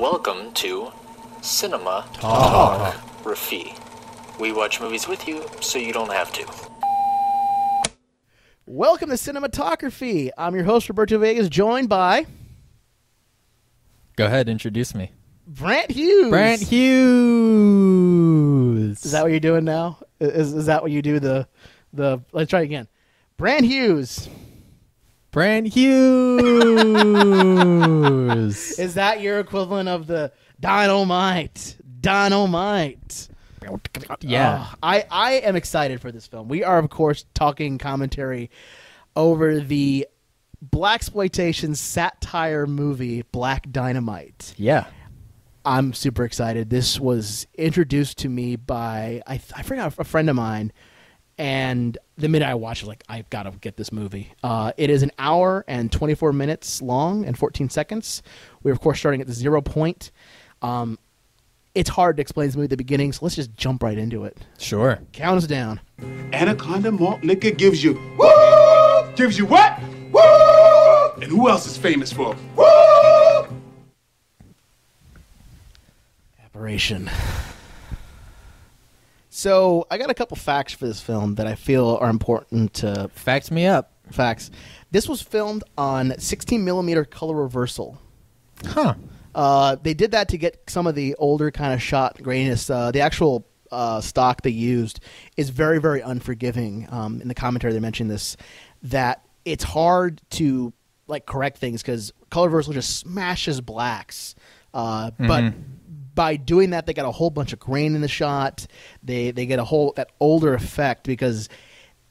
Welcome to Cinematalkraphy. We watch movies with you so you don't have to. Welcome to Cinematography. I'm your host, Roberto Vegas, joined by... Go ahead, introduce me. Brant Hughes. Brant Hughes. Is that what you're doing now? Is that what you do? The let's try again. Brant Hughes. Brant Hughes. Is that your equivalent of the Dynamite? Dynamite. Yeah. I am excited for this film. We are, of course, talking commentary over the blaxploitation satire movie Black Dynamite. Yeah. I'm super excited. This was introduced to me by I forgot a friend of mine, and the minute I watched it, like, I've got to get this movie. It is an hour and 24 minutes long and 14 seconds. We're, of course, starting at the 0 point. It's hard to explain this movie at the beginning, so let's just jump right into it. Sure. Count us down. Anaconda malt liquor gives you woo! Gives you what? Woo! And who else is famous for woo? Aberration. So I got a couple facts for this film that I feel are important to... Facts me up. Facts. This was filmed on 16 millimeter color reversal. Huh. They did that to get some of the older kind of shot graininess. The actual stock they used is very, very unforgiving. In the commentary they mentioned this, that it's hard to like correct things because color reversal just smashes blacks. But by doing that, they got a whole bunch of grain in the shot. They get that older effect because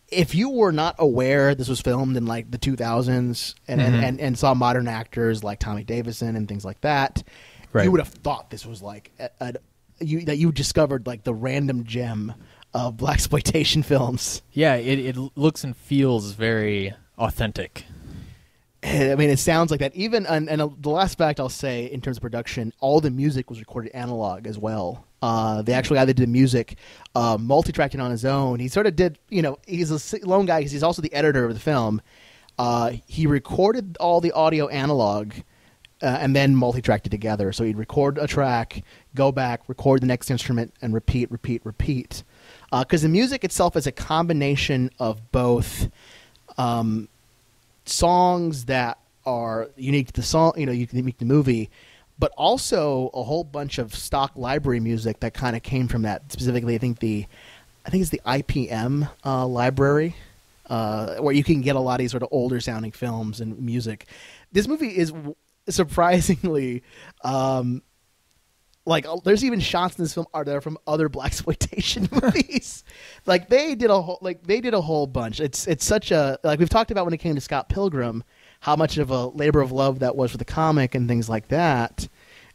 if you were not aware this was filmed in like the 2000s and saw modern actors like Tommy Davidson and things like that, right, you would have thought this was like that you discovered like the random gem of blaxploitation films. Yeah, it looks and feels very authentic. I mean, it sounds like that. Even and the last fact I'll say in terms of production, all the music was recorded analog as well. The actual guy that did the music multi-tracked it on his own. He sort of did, he's a lone guy because he's also the editor of the film. He recorded all the audio analog and then multi-tracked it together. So he'd record a track, go back, record the next instrument, and repeat. Because the music itself is a combination of both songs that are unique to the song, unique to the movie, but also a whole bunch of stock library music that kind of came from that. Specifically, I think it's the IPM library, where you can get a lot of these sort of older sounding films and music. This movie is surprisingly like there's even shots in this film are there from other blaxploitation movies. Like they did a whole bunch. It's such a, like we've talked about when it came to Scott Pilgrim, how much of a labor of love that was for the comic and things like that.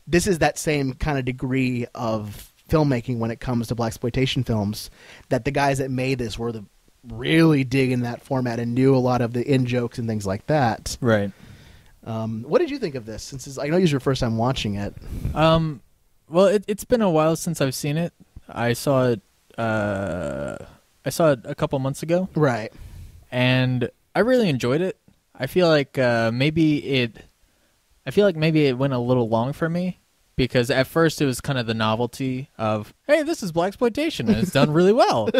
This is that same kind of degree of filmmaking when it comes to blaxploitation films, that the guys that made this were really digging that format and knew a lot of the in jokes and things like that. Right. What did you think of this? Since I know this is your first time watching it. Well, it's been a while since I've seen it. I saw it a couple months ago. Right. And I really enjoyed it. I feel like maybe it went a little long for me because at first it was kind of the novelty of, hey, this is blaxploitation and it's done really well.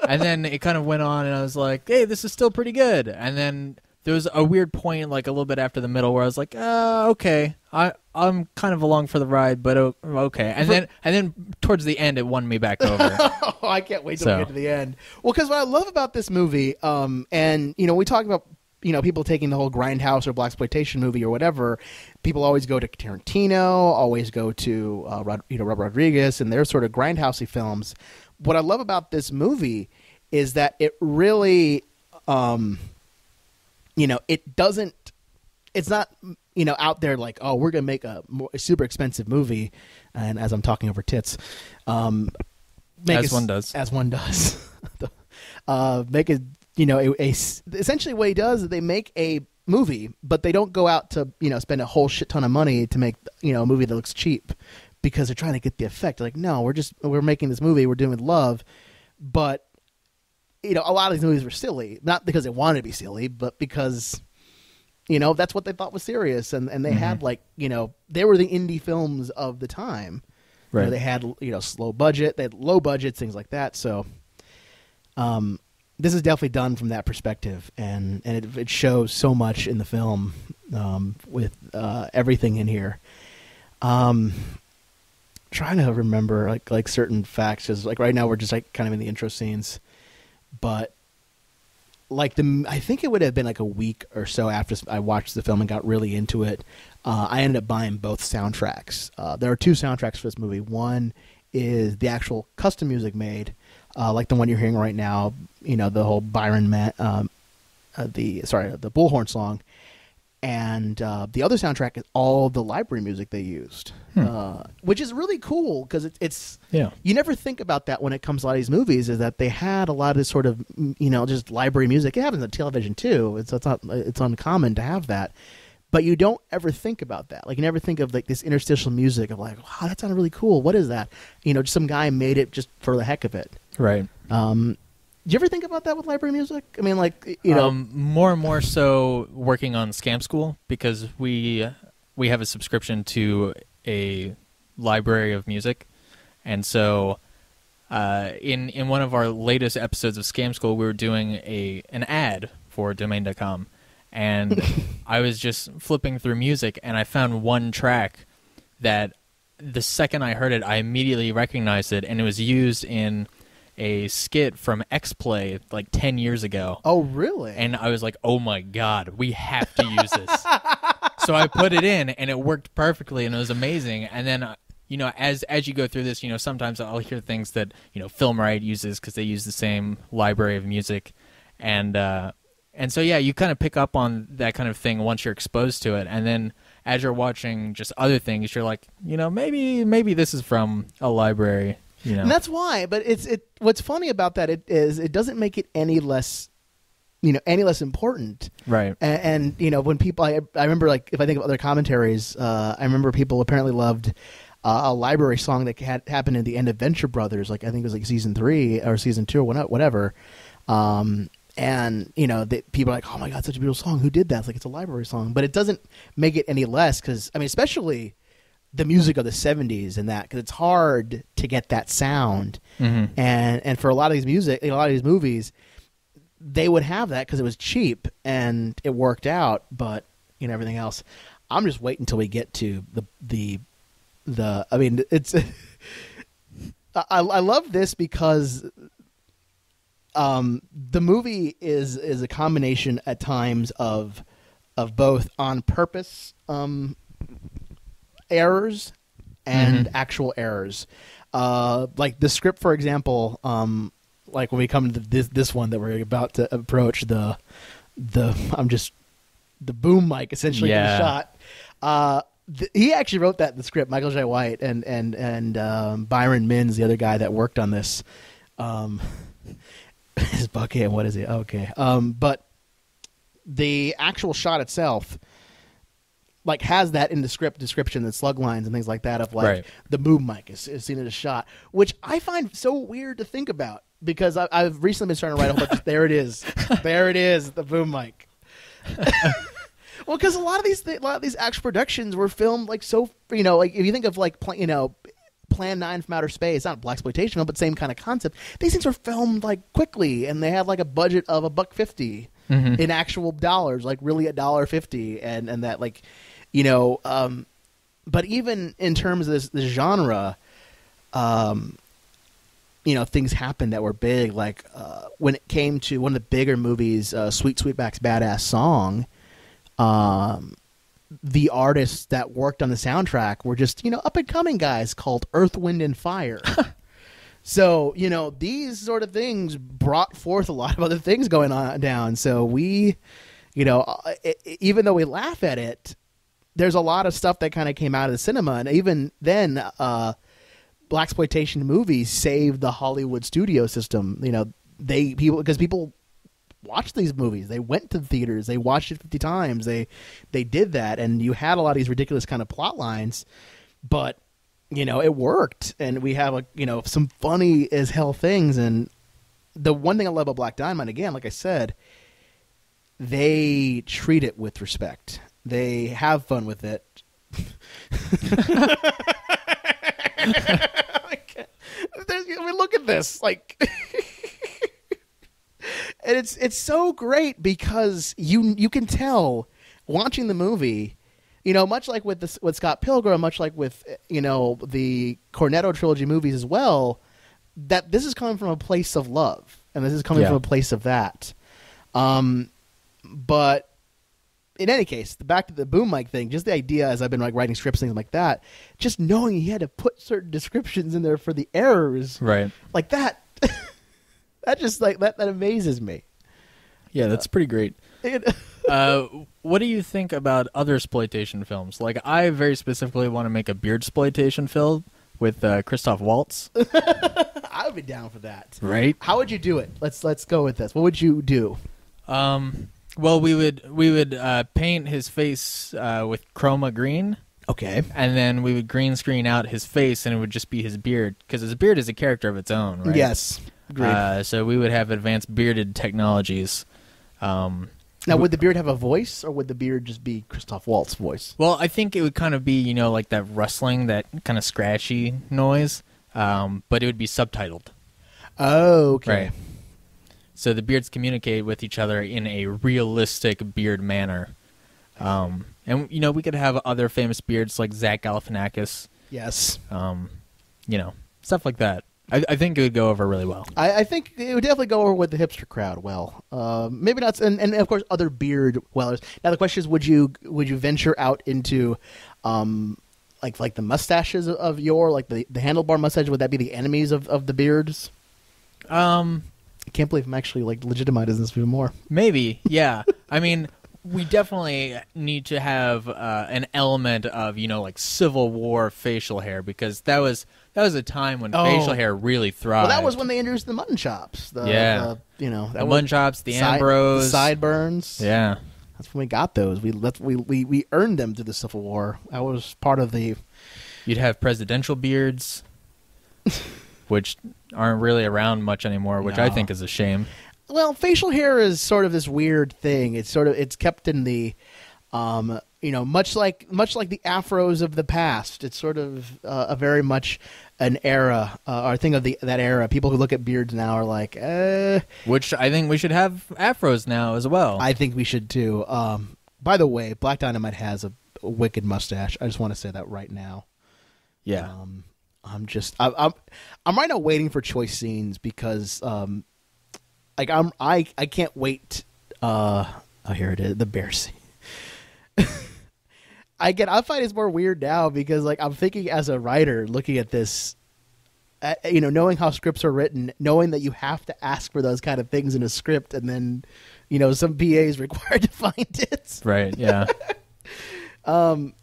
And then it kind of went on and I was like, hey, this is still pretty good. And then there was a weird point like a little bit after the middle where I was like, okay, I'm kind of along for the ride, but okay. And then towards the end, it won me back over. Oh, I can't wait till we get to the end. Well, because what I love about this movie, and we talk about people taking the whole grindhouse or blaxploitation movie or whatever. People always go to Tarantino, always go to Robert Rodriguez and their sort of grindhousey films. What I love about this movie is that it really, it doesn't. It's not out there like, oh, we're gonna make a super expensive movie, and as I'm talking over tits, one does. Make it. Essentially what he does is they make a movie, but they don't go out to, spend a whole shit ton of money to make, a movie that looks cheap because they're trying to get the effect. They're like, no, we're making this movie, we're doing it with love. But, a lot of these movies were silly, not because they wanted to be silly, but because that's what they thought was serious, and they had they were the indie films of the time. Right. They had slow budget, they had low budgets, things like that. So, this is definitely done from that perspective, and it shows so much in the film with everything in here. Trying to remember like certain facts, because right now we're just kind of in the intro scenes, but I think it would have been a week or so after I watched the film and got really into it. I ended up buying both soundtracks. There are two soundtracks for this movie. One is the actual custom music made, like the one you're hearing right now. The whole Byron the Bullhorn song, and the other soundtrack is all the library music they used, which is really cool because it's you never think about that when it comes to a lot of these movies, is that they had a lot of this sort of just library music. It happens on television too. It's uncommon to have that, but you don't ever think about that. You never think of this interstitial music of wow, that sounded really cool. What is that? Just some guy made it just for the heck of it. Right. Do you ever think about that with library music? I mean, more and more so working on Scam School, because we have a subscription to a library of music, and so in one of our latest episodes of Scam School, we were doing an ad for Domain.com, and I was just flipping through music, and I found one track that the second I heard it, I immediately recognized it, and it was used in a skit from X-Play 10 years ago. Oh, really? And I was like, oh my God, we have to use this. So I put it in, and it worked perfectly, and it was amazing. And then, as you go through this, sometimes I'll hear things that, Filmright uses because they use the same library of music. And so, yeah, you kind of pick up on that kind of thing once you're exposed to it. And then as you're watching just other things, you're like, maybe this is from a library. And that's why. But what's funny about that is it doesn't make it any less important. Right. And when people, I remember if I think of other commentaries, I remember people apparently loved a library song that happened in the end of Venture Brothers. I think it was season 3 or season 2 or whatever. And people are like, oh my God, such a beautiful song. Who did that? It's a library song. But it doesn't make it any less, because especially the music of the 70s and that, because it's hard to get that sound. Mm-hmm. And for a lot of these movies, they would have that because it was cheap and it worked out. But everything else, I'm just waiting until we get to the I mean, it's I love this because the movie is a combination at times of both on purpose errors and actual errors. The script, for example, when we come to this one that we're about to approach, the boom mic essentially in the shot. He actually wrote that in the script, Michael J. White, and Byron Minns, the other guy that worked on this. His bucket, what is it? Okay. But the actual shot itself has that in the script description, the slug lines and things like that of the boom mic is seen as a shot, which I find so weird to think about, because I've recently been starting to write a whole bunch of there it is, the boom mic. Well, because a lot of these actual productions were filmed if you think of Plan 9 from Outer Space, not a blaxploitation film, but same kind of concept. These things were filmed quickly, and they had a budget of $1.50 in actual dollars, really $1.50, and that but even in terms of this genre, things happened that were big. When it came to one of the bigger movies, Sweet Sweetback's Badass Song, the artists that worked on the soundtrack were just, up and coming guys called Earth, Wind, and Fire. So, these sort of things brought forth a lot of other things going on down. So we, even though we laugh at it, there's a lot of stuff that kind of came out of the cinema. And even then, blaxploitation movies saved the Hollywood studio system. Because people watched these movies. They went to the theaters. They watched it 50 times. They did that. And you had a lot of these ridiculous kind of plot lines, but it worked. And we have some funny as hell things. And the one thing I love about Black Dynamite, again, like I said, they treat it with respect. They have fun with it. Look at this, like, and it's so great because you can tell watching the movie, much like with Scott Pilgrim, much like with the Cornetto trilogy movies as well, that this is coming from a place of love, and this is coming from a place of that. But in any case, back to the boom mic thing, just the idea, as I've been writing scripts, things like that, just knowing he had to put certain descriptions in there for the errors, right? Like that, that amazes me. Yeah, that's pretty great. What do you think about other exploitation films? Like, I very specifically want to make a beard exploitation film with Christoph Waltz. I would be down for that. Right? How would you do it? Let's go with this. What would you do? Well, we would paint his face with chroma green. Okay. And then we would green screen out his face, and it would just be his beard, because his beard is a character of its own, right? Yes. Agreed. So we would have advanced bearded technologies. Now, would the beard have a voice, or would the beard just be Christoph Waltz's voice? Well, I think it would kind of be, like that rustling, that kind of scratchy noise, but it would be subtitled. Oh, okay. Right. So the beards communicate with each other in a realistic beard manner. And, we could have other famous beards like Zach Galifianakis. Yes. Stuff like that. I think it would go over really well. I think it would definitely go over with the hipster crowd well. Maybe not, and of course other beard wellers. Now the question is, would you venture out into, like the mustaches of the handlebar mustache? Would that be the enemies of the beards? I can't believe I'm actually legitimizing this even more. Maybe, yeah. I mean, we definitely need to have an element of Civil War facial hair, because that was a time when facial hair really thrived. Well, that was when they introduced the mutton chops. The mutton chops, the Ambrose, the sideburns. Yeah, that's when we got those. We earned them through the Civil War. That was part of the. You'd have presidential beards, which aren't really around much anymore, which I think is a shame. Well, facial hair is sort of this weird thing. It's kept in the, much like the afros of the past. It's sort of a very much an era, or a thing of that era. People who look at beards now are like, Which I think we should have afros now as well. I think we should too. By the way, Black Dynamite has a wicked mustache. I just want to say that right now. Yeah. I'm right now waiting for choice scenes because I can't wait. Here it is, the bear scene. I find it's more weird now because I'm thinking as a writer looking at this, knowing how scripts are written, knowing that you have to ask for those kind of things in a script, and then some PA is required to find it. Right. Yeah. Man.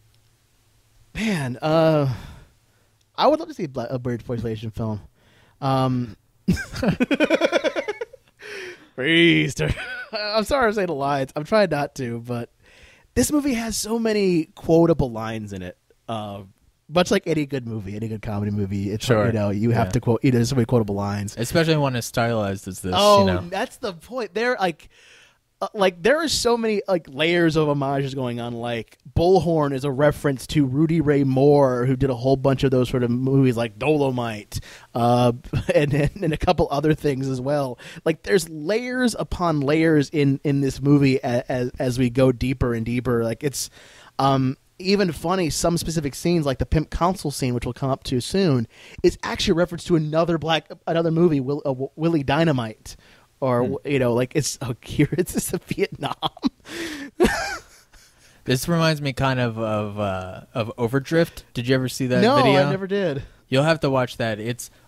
I would love to see a bird exploitation film. I'm sorry I'm saying the lines. I'm trying not to, but this movie has so many quotable lines in it. Much like any good movie, any good comedy movie, it's sure. You have to quote. There's so many quotable lines, especially when it's stylized as this. Oh, that's the point. They're there are so many layers of homages going on. Like Bullhorn is a reference to Rudy Ray Moore, who did a whole bunch of those sort of movies like Dolomite, and a couple other things as well. There's layers upon layers in this movie as we go deeper and deeper. It's even funny. Some specific scenes, like the Pimp Council scene, which we'll come up to soon, is actually a reference to another movie, Willie Dynamite. Or it's here. It's just a Vietnam. This reminds me kind of Overdrift. Did you ever see that video? No, I never did. You'll have to watch that.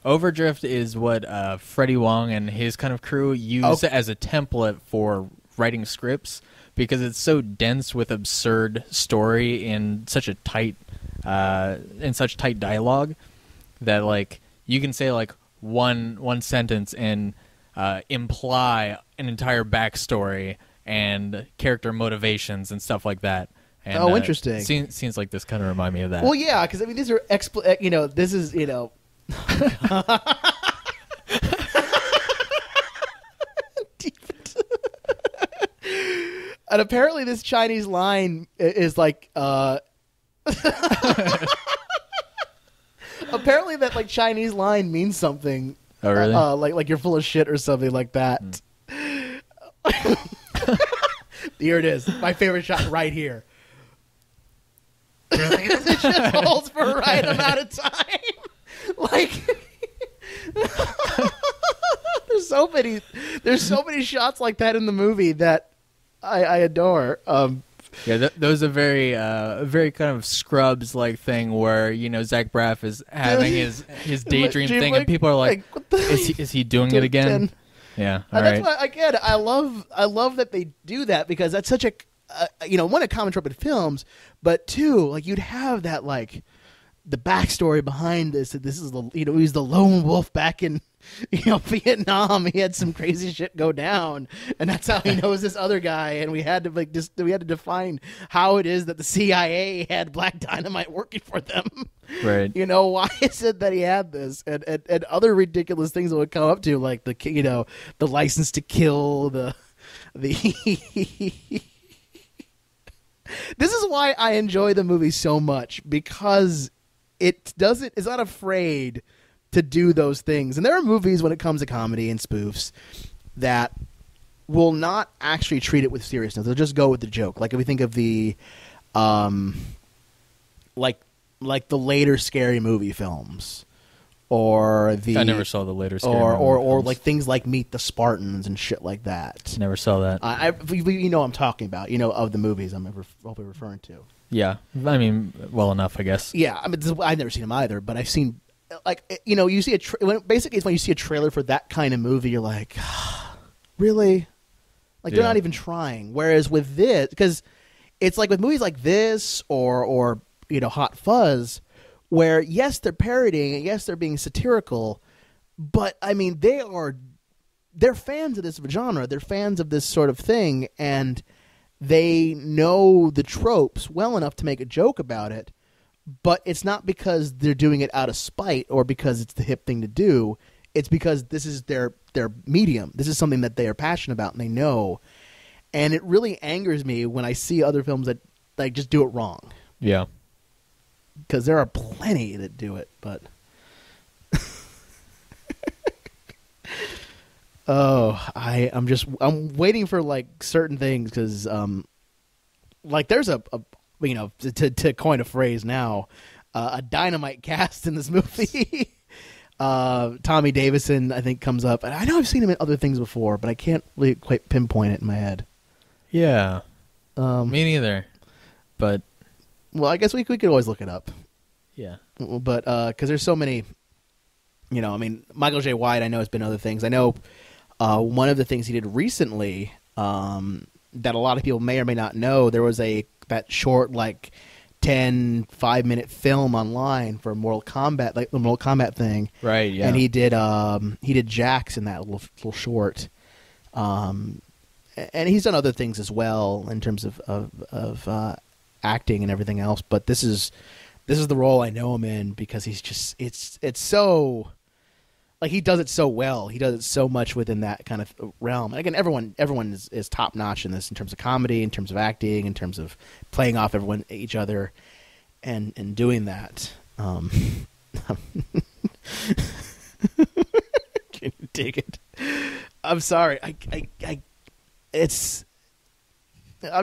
Overdrift is what Freddie Wong and his kind of crew use as a template for writing scripts, because it's so dense with absurd story in such tight dialogue that you can say one sentence and imply an entire backstory and character motivations and stuff like that. And, interesting. Scenes like this kind of remind me of that. Well, yeah, because these are this is And apparently this Chinese line is like apparently that like Chinese line means something. Oh, really? Like you're full of shit or something like that. Here it is. My favorite shot right here. It just holds for the right amount of time. Like there's so many shots like that in the movie that I adore. Those are very kind of Scrubs like thing where Zach Braff is having his daydream thing, and people are like what the is he doing it again? Yeah, all right. That's why again I love that they do that, because that's such a one, a common trope in films, but two, like you'd have that like the backstory behind this. That this is the he's the lone wolf back in Vietnam. He had some crazy shit go down, and that's how he knows this other guy. And we had to define how it is that the CIA had Black Dynamite working for them. Right. Why is it that he had this, and other ridiculous things that would come up to, like the license to kill, the This is why I enjoy the movie so much, because it's not afraid to do those things. And there are movies when it comes to comedy and spoofs that will not actually treat it with seriousness. They'll just go with the joke. Like if we think of the like the later Scary Movie films, or I never saw the later Scary Movie or films. like things like Meet the Spartans and shit like that. Never saw that. I'm talking about, of the movies I'm probably referring to. Yeah, I mean, well enough, I guess. Yeah, I mean, I've never seen them either, but I've seen, like, you see basically it's when you see a trailer for that kind of movie, you're like, really? Like, they're not even trying. Whereas with this, because it's like with movies like this or Hot Fuzz, where yes, they're parodying, and yes, they're being satirical, but I mean, they're fans of this genre, they're fans of this sort of thing, and they know the tropes well enough to make a joke about it, but it's not because they're doing it out of spite or because it's the hip thing to do. It's because this is their medium. This is something that they are passionate about and they know. And it really angers me when I see other films that like just do it wrong. Yeah. Because there are plenty that do it, but I'm waiting for like certain things, because like there's a to coin a phrase now, a dynamite cast in this movie. Tommy Davidson, I think, comes up, and I know I've seen him in other things before, but I can't really quite pinpoint it in my head. Yeah, me neither. But well, I guess we could always look it up. Yeah, but because there's so many, I mean, Michael J. White, I know has been other things. I know. One of the things he did recently that a lot of people may or may not know, there was that short, like 5-minute film online for Mortal Kombat, like the Mortal Kombat thing. Right. Yeah. And he did Jax in that little short, and he's done other things as well in terms of acting and everything else. But this is the role I know him in, because he's just it's so. Like, he does it so well. He does it so much within that kind of realm. And again, everyone is top notch in this, in terms of comedy, in terms of acting, in terms of playing off each other, and doing that. Can you dig it? I'm sorry. I'm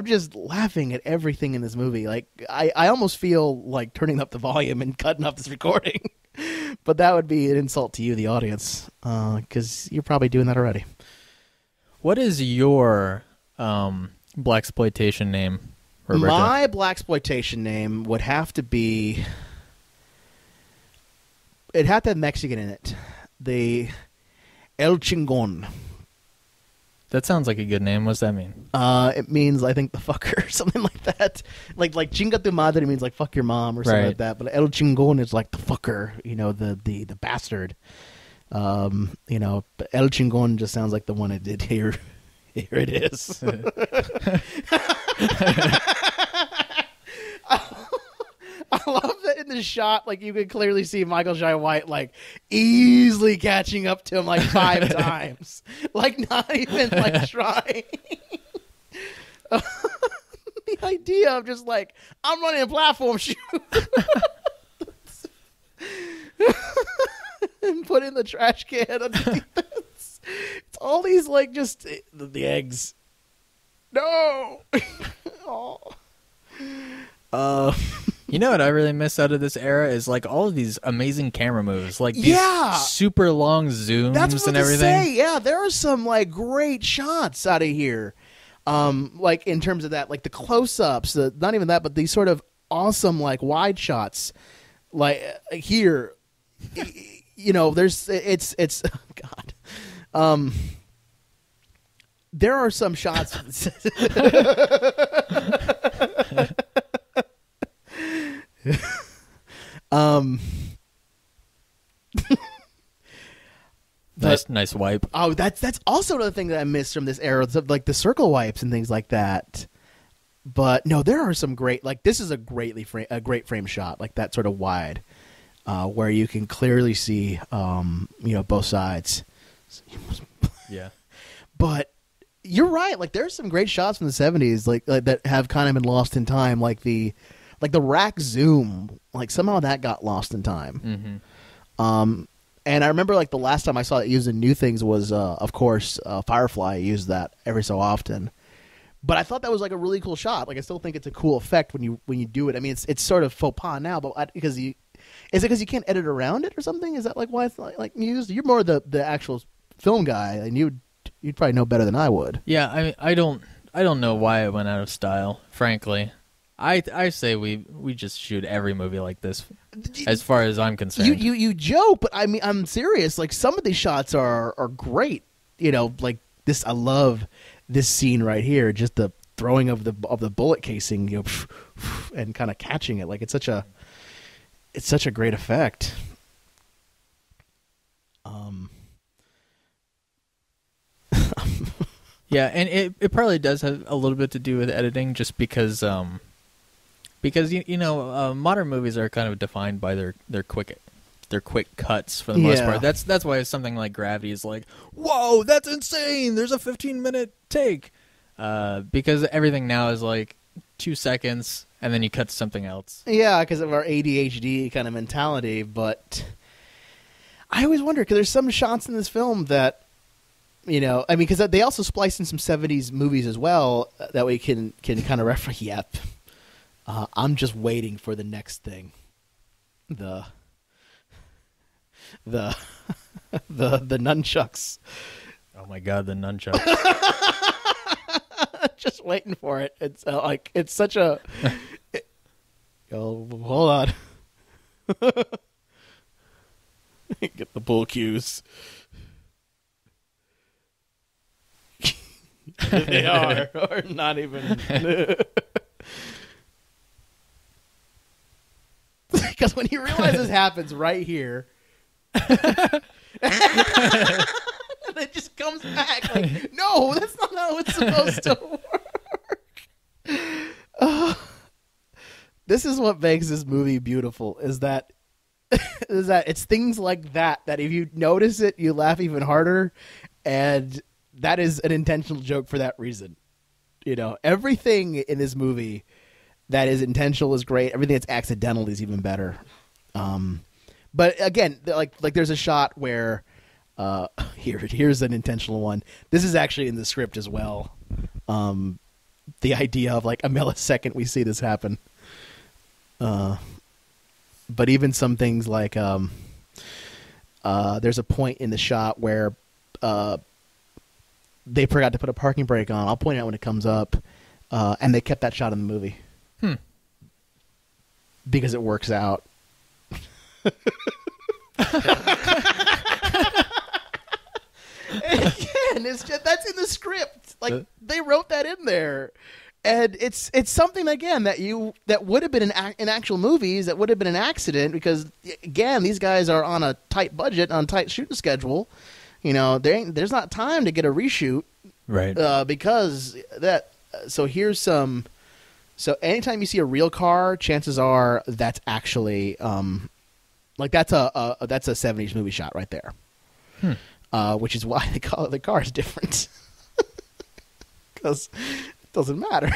just laughing at everything in this movie. Like, I almost feel like turning up the volume and cutting off this recording. But that would be an insult to you, the audience, because you're probably doing that already. What is your blaxploitation name, Roberto? My blaxploitation name would have to be... It'd have to have Mexican in it. The El Chingon. That sounds like a good name. What does that mean? It means, I think, the fucker, something like that. Like chinga tu madre means like fuck your mom or something like that. But El Chingon is like the fucker, the bastard. But El Chingon just sounds like the one I did here. Here it is. I love that in the shot, like, you can clearly see Michael J. White, like, easily catching up to him, like, 5 times. Like, not even, like, trying. The idea of just like, I'm running a platform shoot and put in the trash can underneath. It's all these like just the eggs. No. Oh. You know what I really miss out of this era is like all of these amazing camera moves, like these Yeah. super long zooms That's what and I was everything. gonna say. Yeah, there are some like great shots out of here. Like in terms of that, like the close-ups, not even that, but these sort of awesome like wide shots. Like here, you know, there's it's God. There are some shots. Nice wipe. Oh, that's also another thing that I missed from this era, like the circle wipes and things like that. But no, there are some great, like this is a great frame shot, like that sort of wide, where you can clearly see, both sides. Yeah. But you're right, like there's some great shots from the 70s, like that have kind of been lost in time, like the rack zoom, like somehow that got lost in time. Mm-hmm. And I remember like the last time I saw it used in new things was, of course, Firefly used that every so often. But I thought that was like a really cool shot. Like I still think it's a cool effect when you do it. I mean, it's sort of faux pas now, but is it because you can't edit around it or something? Is that like why it's like used? You're more the actual film guy, and you'd probably know better than I would. Yeah, I mean, I don't know why it went out of style. Frankly, I say we just shoot every movie like this. As far as I'm concerned, you joke, but I mean I'm serious. Like some of these shots are great. You know, like this. I love this scene right here. Just the throwing of the bullet casing, you know, and kind of catching it. Like it's such a great effect. Yeah, and it probably does have a little bit to do with editing, just because modern movies are kind of defined by their quick cuts for the most part. That's why something like Gravity is like, whoa, that's insane. There's a 15-minute take, because everything now is like 2 seconds and then you cut to something else. Yeah, because of our ADHD kind of mentality. But I always wonder, because there's some shots in this film that, you know, I mean, because they also splice in some 70s movies as well that we can kind of reference. Yep. I'm just waiting for the next thing. The nunchucks. Oh my God, the nunchucks. Just waiting for it. It's it's such a. Hold on. Get the bull cues. They are, or not even. Because when you realize this happens right here, and it just comes back like, no, that's not how it's supposed to work. This is what makes this movie beautiful, is that it's things like that if you notice it, you laugh even harder, and that is an intentional joke for that reason. You know, everything in this movie that is intentional is great. Everything that's accidental is even better. But again, like there's a shot where here's an intentional one. This is actually in the script as well. The idea of like a millisecond we see this happen. But even some things like there's a point in the shot where they forgot to put a parking brake on. I'll point out when it comes up, and they kept that shot in the movie. Because it works out. Again, that's in the script. Like they wrote that in there, and it's something again that would have been in actual movies, that would have been an accident, because again these guys are on a tight budget, on a tight shooting schedule. You know, there's not time to get a reshoot, right? Because that. So here's some. So anytime you see a real car, chances are that's actually like that's a 70s movie shot right there. Which is why they call it the car is different. Because doesn't matter.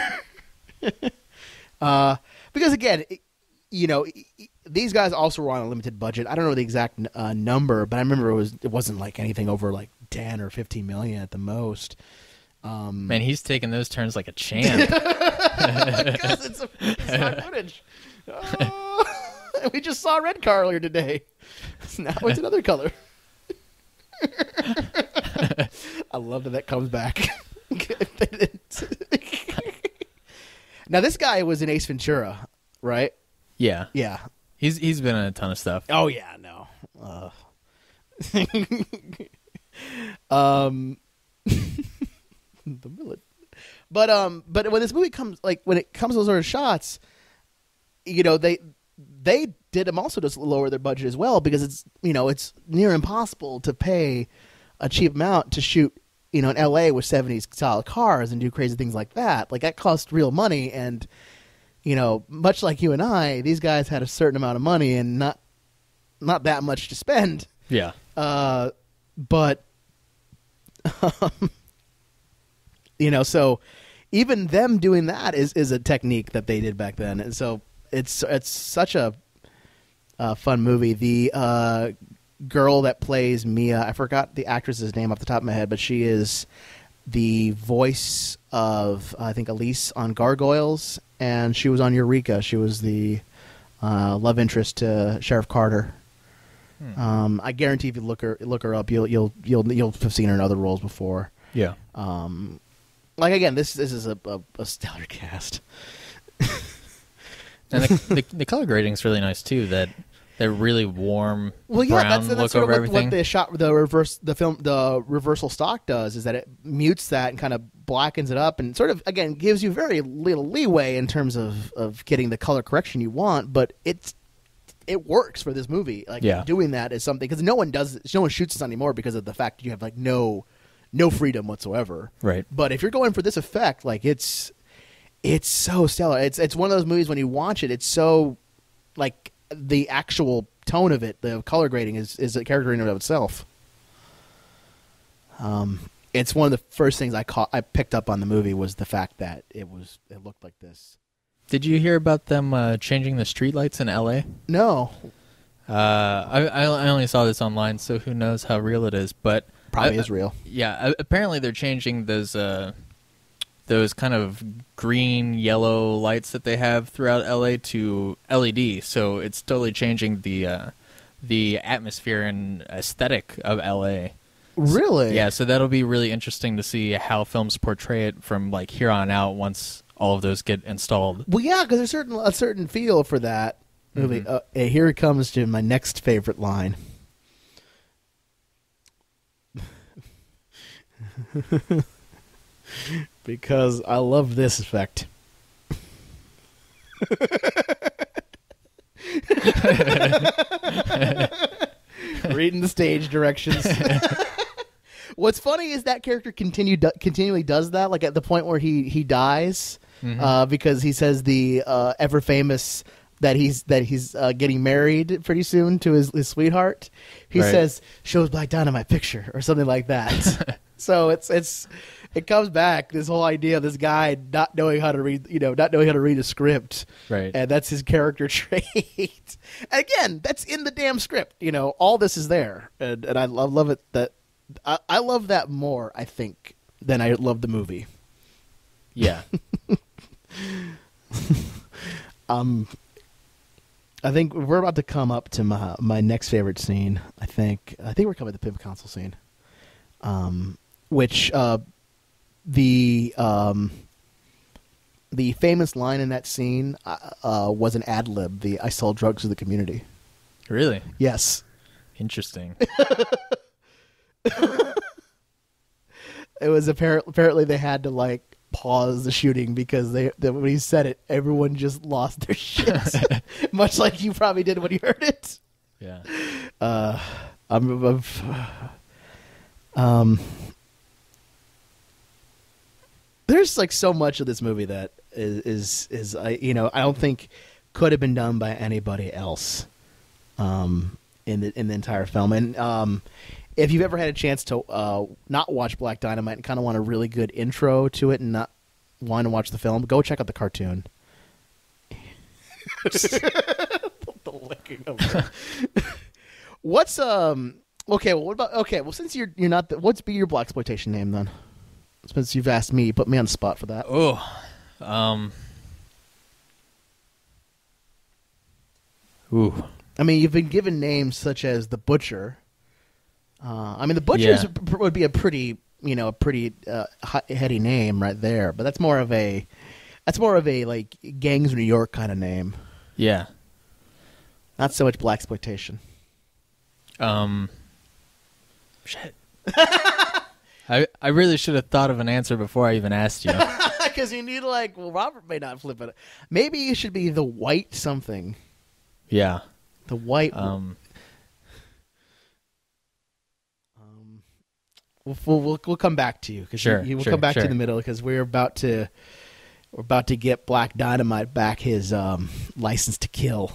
Because again, these guys also were on a limited budget. I don't know the exact number, but I remember it wasn't like anything over like 10 or 15 million at the most. Man, he's taking those turns like a champ. Because it's stock footage. We just saw a red car earlier today. Now it's another color. I love that comes back. Now this guy was in Ace Ventura, right? Yeah. Yeah. He's been in a ton of stuff. Oh yeah, no. The millet. But when this movie comes, like when it comes to those sort of shots, they did them also to lower their budget as well, because it's near impossible to pay a cheap amount to shoot in LA with 70s style cars and do crazy things like that. Like that cost real money, and much like you and I, these guys had a certain amount of money and not that much to spend. Yeah. But so even them doing that is a technique that they did back then, and so it's such a fun movie. The girl that plays Mia, I forgot the actress's name off the top of my head, but she is the voice of I think Elise on Gargoyles, and she was on Eureka. She was the love interest to Sheriff Carter. I guarantee if you look her up, you'll have seen her in other roles before. Yeah. Like again, this is a stellar cast. And the color grading is really nice too. That really warm brown that's look sort over of everything. what the reversal stock does is that it mutes that and kind of blackens it up, and sort of again gives you very little leeway in terms of getting the color correction you want. But it works for this movie. Like doing that is something, because no one shoots this anymore because of the fact that you have like no freedom whatsoever. Right. But if you're going for this effect, like it's so stellar. It's one of those movies when you watch it, it's so like the actual tone of it, the color grading is a character in and of itself. It's one of the first things I picked up on the movie was the fact that it looked like this. Did you hear about them changing the streetlights in LA? No. I only saw this online, so who knows how real it is, but probably is real. Yeah, apparently they're changing those kind of green yellow lights that they have throughout LA to LED, so it's totally changing the atmosphere and aesthetic of LA. Really? Yeah, so that'll be really interesting to see how films portray it from like here on out once all of those get installed. Well, yeah, because there's a certain feel for that movie. Mm-hmm. Here it comes to my next favorite line. Because I love this effect. Reading the stage directions. What's funny is that character continually does that, like at the point where he dies, because he says the ever famous that he's getting married pretty soon to his sweetheart. He says, "Shows Black Dynamite picture" or something like that. So it comes back, this whole idea of this guy not knowing how to read a script, right? And that's his character trait. Again, that's in the damn script. All this is there, and I love it. That I love that more, I think, than I love the movie. Yeah. I think we're about to come up to my next favorite scene. I think we're coming to the Pimp Council scene, which the famous line in that scene was an ad lib. I sell drugs to the community. Really? Yes. Interesting. It was apparently they had to like pause the shooting because when he said it, everyone just lost their shit. Much like you probably did when you heard it. Yeah. There's like so much of this movie that is I don't think could have been done by anybody else in the entire film. And if you've ever had a chance to not watch Black Dynamite and kind of want a really good intro to it and not want to watch the film, go check out the cartoon. The licking of What's okay? Well, what about Well, since you're not, what's be your blaxploitation name then? Since you've asked me, you put me on the spot for that. Ooh. I mean, you've been given names such as the Butcher. I mean, the Butcher would be a pretty heady name right there. But that's more of a like Gangs of New York kind of name. Yeah. Not so much blaxploitation. Shit. I really should have thought of an answer before I even asked you. Because you need Robert may not flip it. Maybe you should be the White something. Yeah. The White. We'll come back to you because we'll come back to the middle because we're about to get Black Dynamite back his license to kill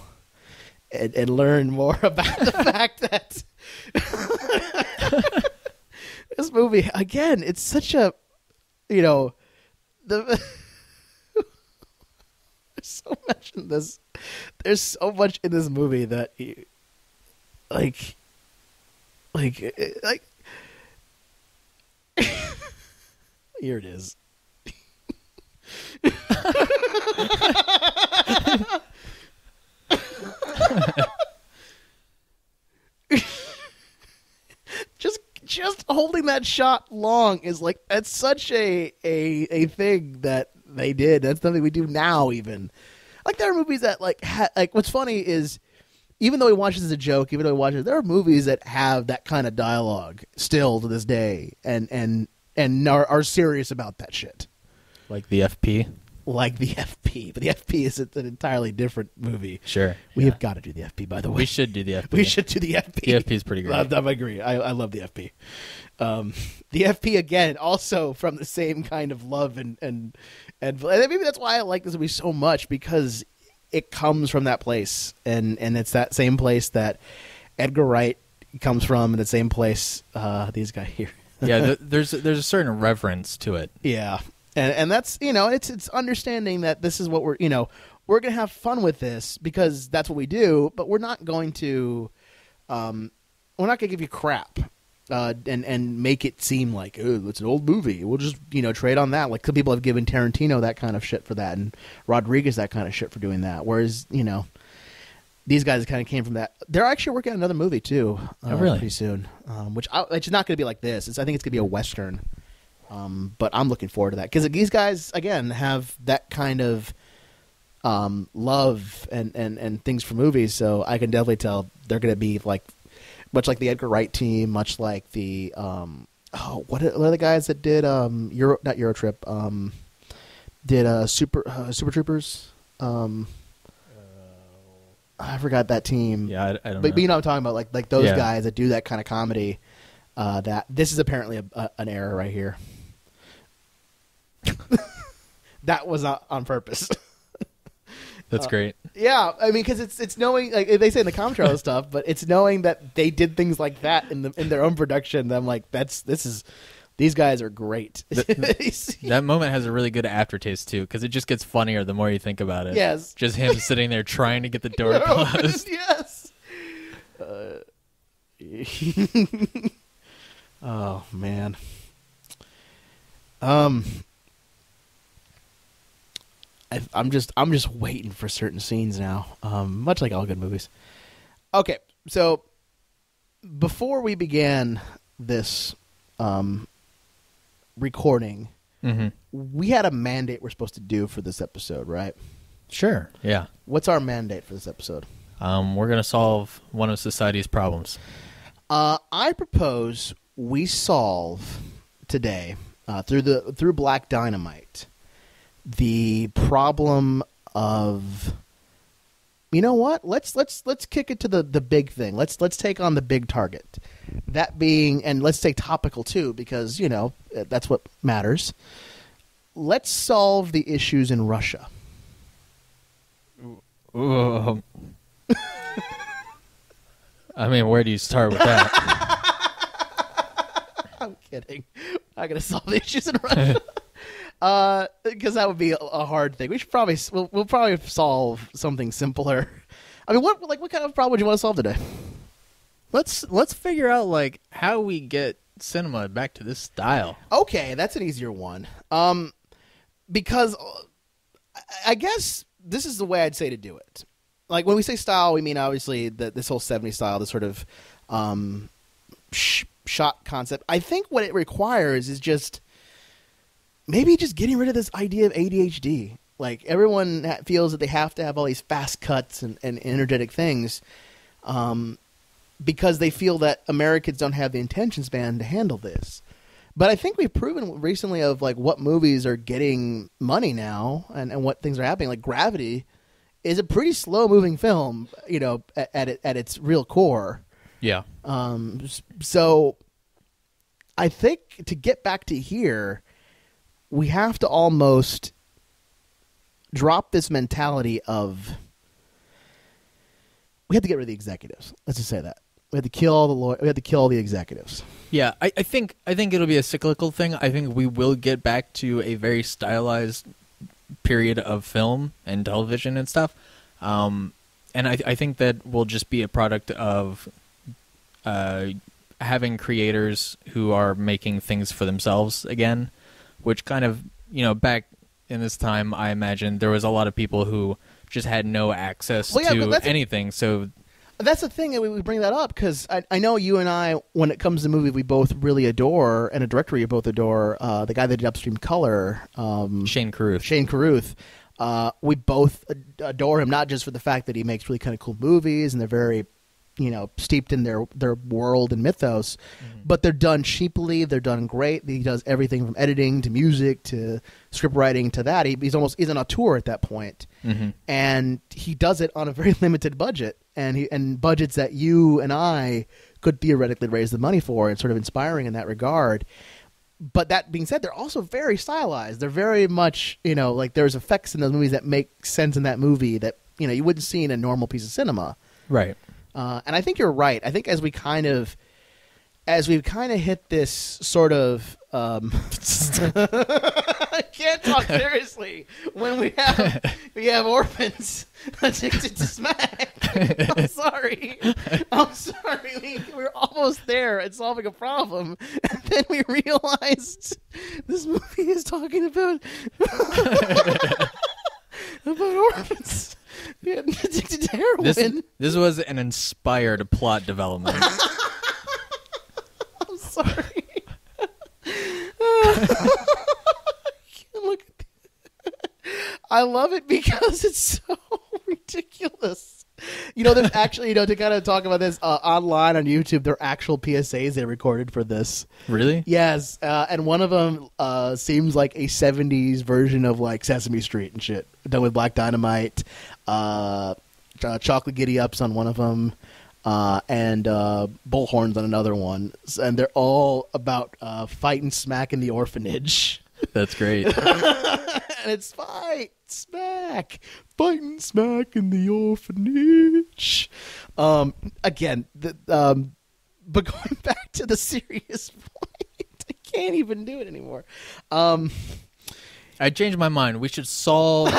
and learn more about the fact that this movie again. It's such a there's so much in this. There's so much in this movie that like here it is. Just holding that shot long is that's such a thing that they did. That's something we do now even. There are movies that what's funny is even though we watch this as a joke, even though we watch it, there are movies that have that kind of dialogue still to this day and are serious about that shit. Like the FP? Like the FP. But the FP is an entirely different movie. Sure. We have got to do the FP, by the way. We should do the FP. We should do the FP. The FP is pretty great. I agree. I love the FP. The FP, again, also from the same kind of love and maybe that's why I like this movie so much, because it comes from that place. And it's that same place that Edgar Wright comes from, and the same place these guys here. Yeah, there's a certain reverence to it. Yeah. And that's, it's understanding that this is what we're going to have fun with this because that's what we do, but we're not going to give you crap and make it seem like, oh, it's an old movie. We'll just, trade on that. Like some people have given Tarantino that kind of shit for that and Rodriguez that kind of shit for doing that. Whereas, these guys kind of came from that. They're actually working on another movie too. Really? Pretty soon, which it's not going to be like this. I think it's going to be a Western. But I'm looking forward to that because these guys again have that kind of love and things for movies, so I can definitely tell they're going to be much like the Edgar Wright team, much like the what are the guys that did not Eurotrip, did Super Troopers. I forgot that team. Yeah, I don't know. But you know what I'm talking about, like those guys that do that kind of comedy. That this is apparently an error right here. That was not on purpose. That's great. Yeah, I mean, because it's knowing, like they say in the commentary and stuff, but it's knowing that they did things like that in their own production. That I'm like, these guys are great. That moment has a really good aftertaste too, because it just gets funnier the more you think about it. Yes, just him sitting there trying to get the door closed. Yes. Oh man. I'm just waiting for certain scenes now. Much like all good movies. Okay, so before we began this recording, we had a mandate we're supposed to do for this episode, right? Sure. Yeah. What's our mandate for this episode? We're gonna solve one of society's problems. I propose we solve today through Black Dynamite the problem of, you know what? Let's kick it to the big thing. Let's take on the big target. That being, and let's take topical too, because that's what matters. Let's solve the issues in Russia. Ooh. I mean, where do you start with that? I'm kidding. I'm not going to solve the issues in Russia. Because that would be a hard thing. We'll probably solve something simpler. I mean, what kind of problem would you want to solve today? Let's figure out like how we get cinema back to this style. Okay, that's an easier one. Because I guess this is the way I'd say to do it. Like when we say style, we mean obviously this whole 70s style, this sort of shot concept. I think what it requires is just getting rid of this idea of ADHD. Like everyone feels that they have to have all these fast cuts and energetic things because they feel that Americans don't have the attention span to handle this. But I think we've proven recently of like what movies are getting money now and what things are happening. Like Gravity is a pretty slow moving film, you know, at its real core. Yeah. So I think to get back to here, we have to almost drop this mentality of we have to get rid of the executives. Let's just say that. We have to kill all the executives. Yeah, I think it'll be a cyclical thing. I think we will get back to a very stylized period of film and television and stuff. And I think that will just be a product of having creators who are making things for themselves again, which kind of, you know, back in this time, I imagine there was a lot of people who just had no access to anything. So that's the thing that we bring that up because I know you and I, when it comes to movies, we both really adore, and a director we both adore, the guy that did Upstream Color, Shane Carruth. We both adore him, not just for the fact that he makes really kind of cool movies and they're very, you know, steeped in their world and mythos, but they're done cheaply. They're done great. He does everything from editing to music to script writing to that. He's an auteur at that point, and he does it on a very limited budget, and budgets that you and I could theoretically raise the money for, and sort of inspiring in that regard. But that being said, they're also very stylized. They're very much, you know, like there's effects in those movies that make sense in that movie that, you know, you wouldn't see in a normal piece of cinema. Right. And I think you're right. I think as we've kind of hit this sort of I can't talk seriously when we have orphans addicted to smack. I'm sorry. We're almost there at solving a problem, and then we realized this movie is talking about orphans being addicted to heroin. This was an inspired plot development. I'm sorry. Look at I love it because it's so ridiculous. You know, there's actually, you know, to kind of talk about this online on YouTube, there are actual PSAs they recorded for this. Really? Yes, and one of them seems like a 70s version of like Sesame Street and shit, done with Black Dynamite, Chocolate Giddy Ups on one of them, and Bullhorns on another one, and they're all about fighting smack in the orphanage. That's great. And it's fighting smack in the orphanage. Again, but going back to the serious point, I can't even do it anymore. I changed my mind. We should solve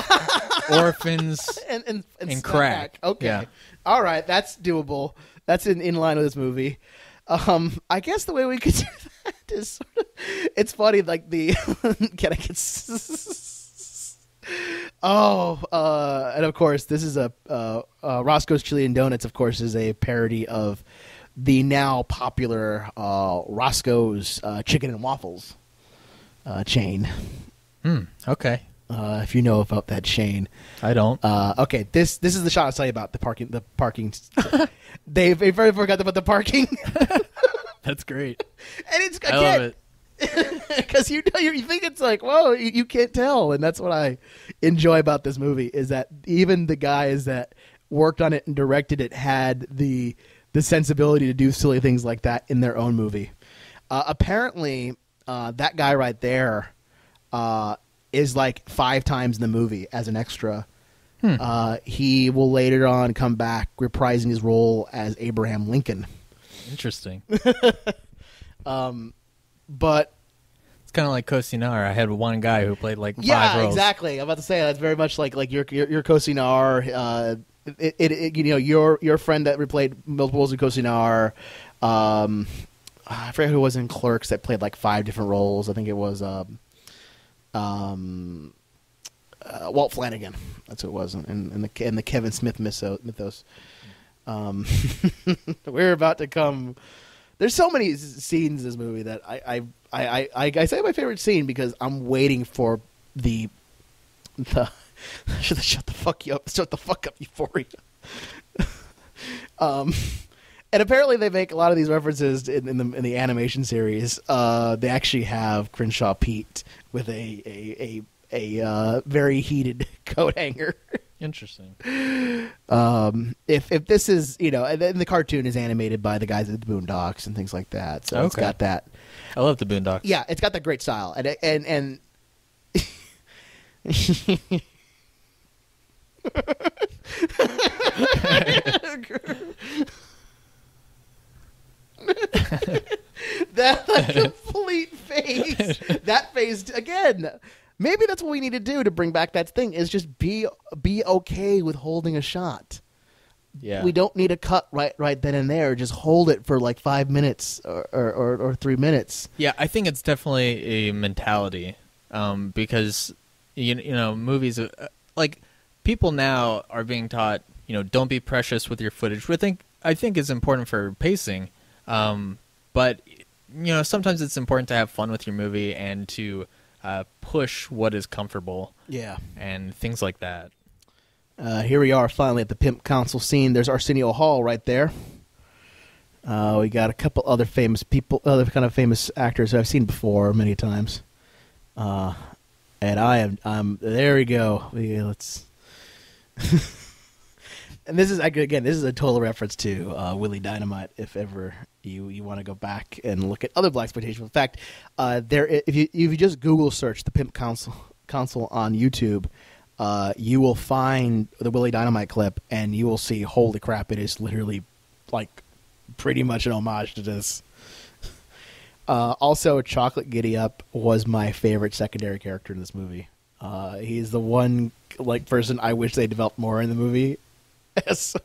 orphans and crack. Okay. Yeah. All right, that's doable. That's in line with this movie. I guess the way we could do that is sort of, it's funny, like the can I get and of course this is a Roscoe's Chili and Donuts, of course, is a parody of the now popular Roscoe's Chicken and Waffles chain. Okay. If you know about that chain. I don't. Okay, this is the shot I'll tell you about, the parking. They very forgot about the parking. That's great. And it's, again, I love it. because you think it's like, whoa, you can't tell, and that's what I enjoy about this movie, is that even the guys that worked on it and directed it had the sensibility to do silly things like that in their own movie. Apparently, that guy right there is like 5 times in the movie as an extra. He will later on come back reprising his role as Abraham Lincoln. Interesting. But It's kind of like Cosinar. I had one guy who played like 5 roles. Yeah, exactly. I'm about to say that's very much like your Cosinar. Your friend that replayed multiple roles in Cosinar. I forget who was in Clerks that played like 5 different roles. I think it was Walt Flanagan. That's who it was in the Kevin Smith mythos. We're about to come. There's so many scenes in this movie that I say my favorite scene because I'm waiting for the shut the fuck up, Euphoria. And apparently they make a lot of these references in the animation series. They actually have Crenshaw Pete with a very heated coat hanger. Interesting. If this is, and the cartoon is animated by the guys at the Boondocks and things like that, so It's got that. I love the Boondocks. Yeah, it's got that great style, and that complete face. That face again. Maybe that's what we need to do to bring back that thing. Is just be okay with holding a shot. Yeah. We don't need a cut right then and there. Just hold it for like 5 minutes or 3 minutes. Yeah, I think it's definitely a mentality because movies like people now are being taught don't be precious with your footage, which I think is important for pacing. But sometimes it's important to have fun with your movie and to push what is comfortable. Yeah, and things like that. Here we are finally at the Pimp Council scene. There's Arsenio Hall right there. We got a couple other famous people, other kind of famous actors who I've seen before many times. And I'm there we go. Let's. And this is a total reference to Willie Dynamite. If ever you want to go back and look at other blaxploitation. In fact, if you just Google search the Pimp Council on YouTube, you will find the Willie Dynamite clip, and you will see, holy crap, it is literally like pretty much an homage to this. Also, Chocolate Giddy Up was my favorite secondary character in this movie. He's the one person I wish they developed more in the movie. S.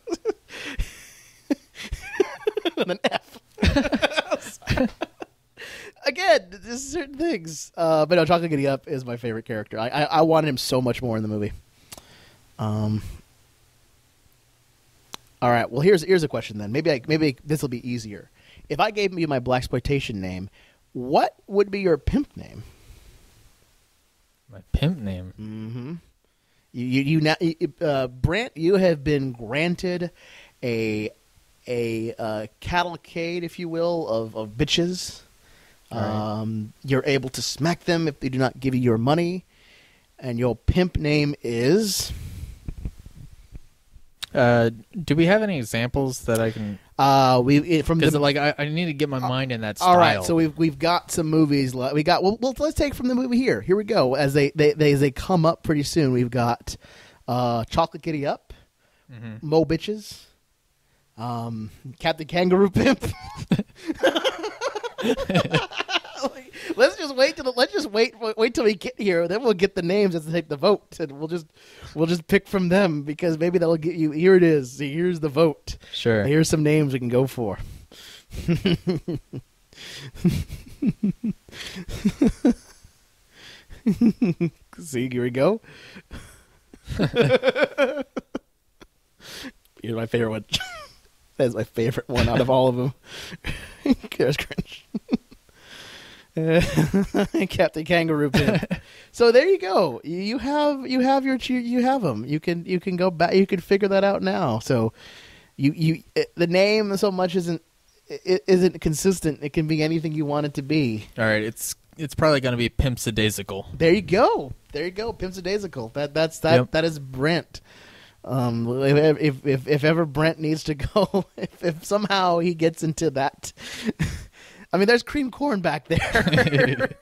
With an F. Again, there's certain things. But no, Chocolate Giddy Up is my favorite character. I wanted him so much more in the movie. All right, well, here's a question then. Maybe this will be easier. If I gave you my blaxploitation name, what would be your pimp name? My pimp name? Mm-hmm. Brant, you have been granted a cavalcade, if you will, of bitches. Right. You're able to smack them if they do not give you your money, and your pimp name is. Do we have any examples that I can? I need to get my mind in that style. All right, so we've got some movies. We got let's take from the movie here. Here we go. As they come up pretty soon, we've got Chocolate Giddy Up, mm-hmm. Mo Bitches, Captain Kangaroo Pimp. Let's just wait till we get here. Then we'll get the names as to take the vote, and we'll just pick from them, because maybe that'll get you. Here it is. Here's the vote. Sure. Here's some names we can go for. See, here we go. Here's my favorite one. That's my favorite one out of all of them. There's cringe. Captain Kangaroo Pimp. So there you go. You have them. You can go back. You can figure that out now. So the name so much isn't consistent. It can be anything you want it to be. All right, it's probably going to be Pimpsadaisical. There you go. Pimpsadaisical. That is Brent. If ever Brent needs to go, if somehow he gets into that. I mean, there's cream corn back there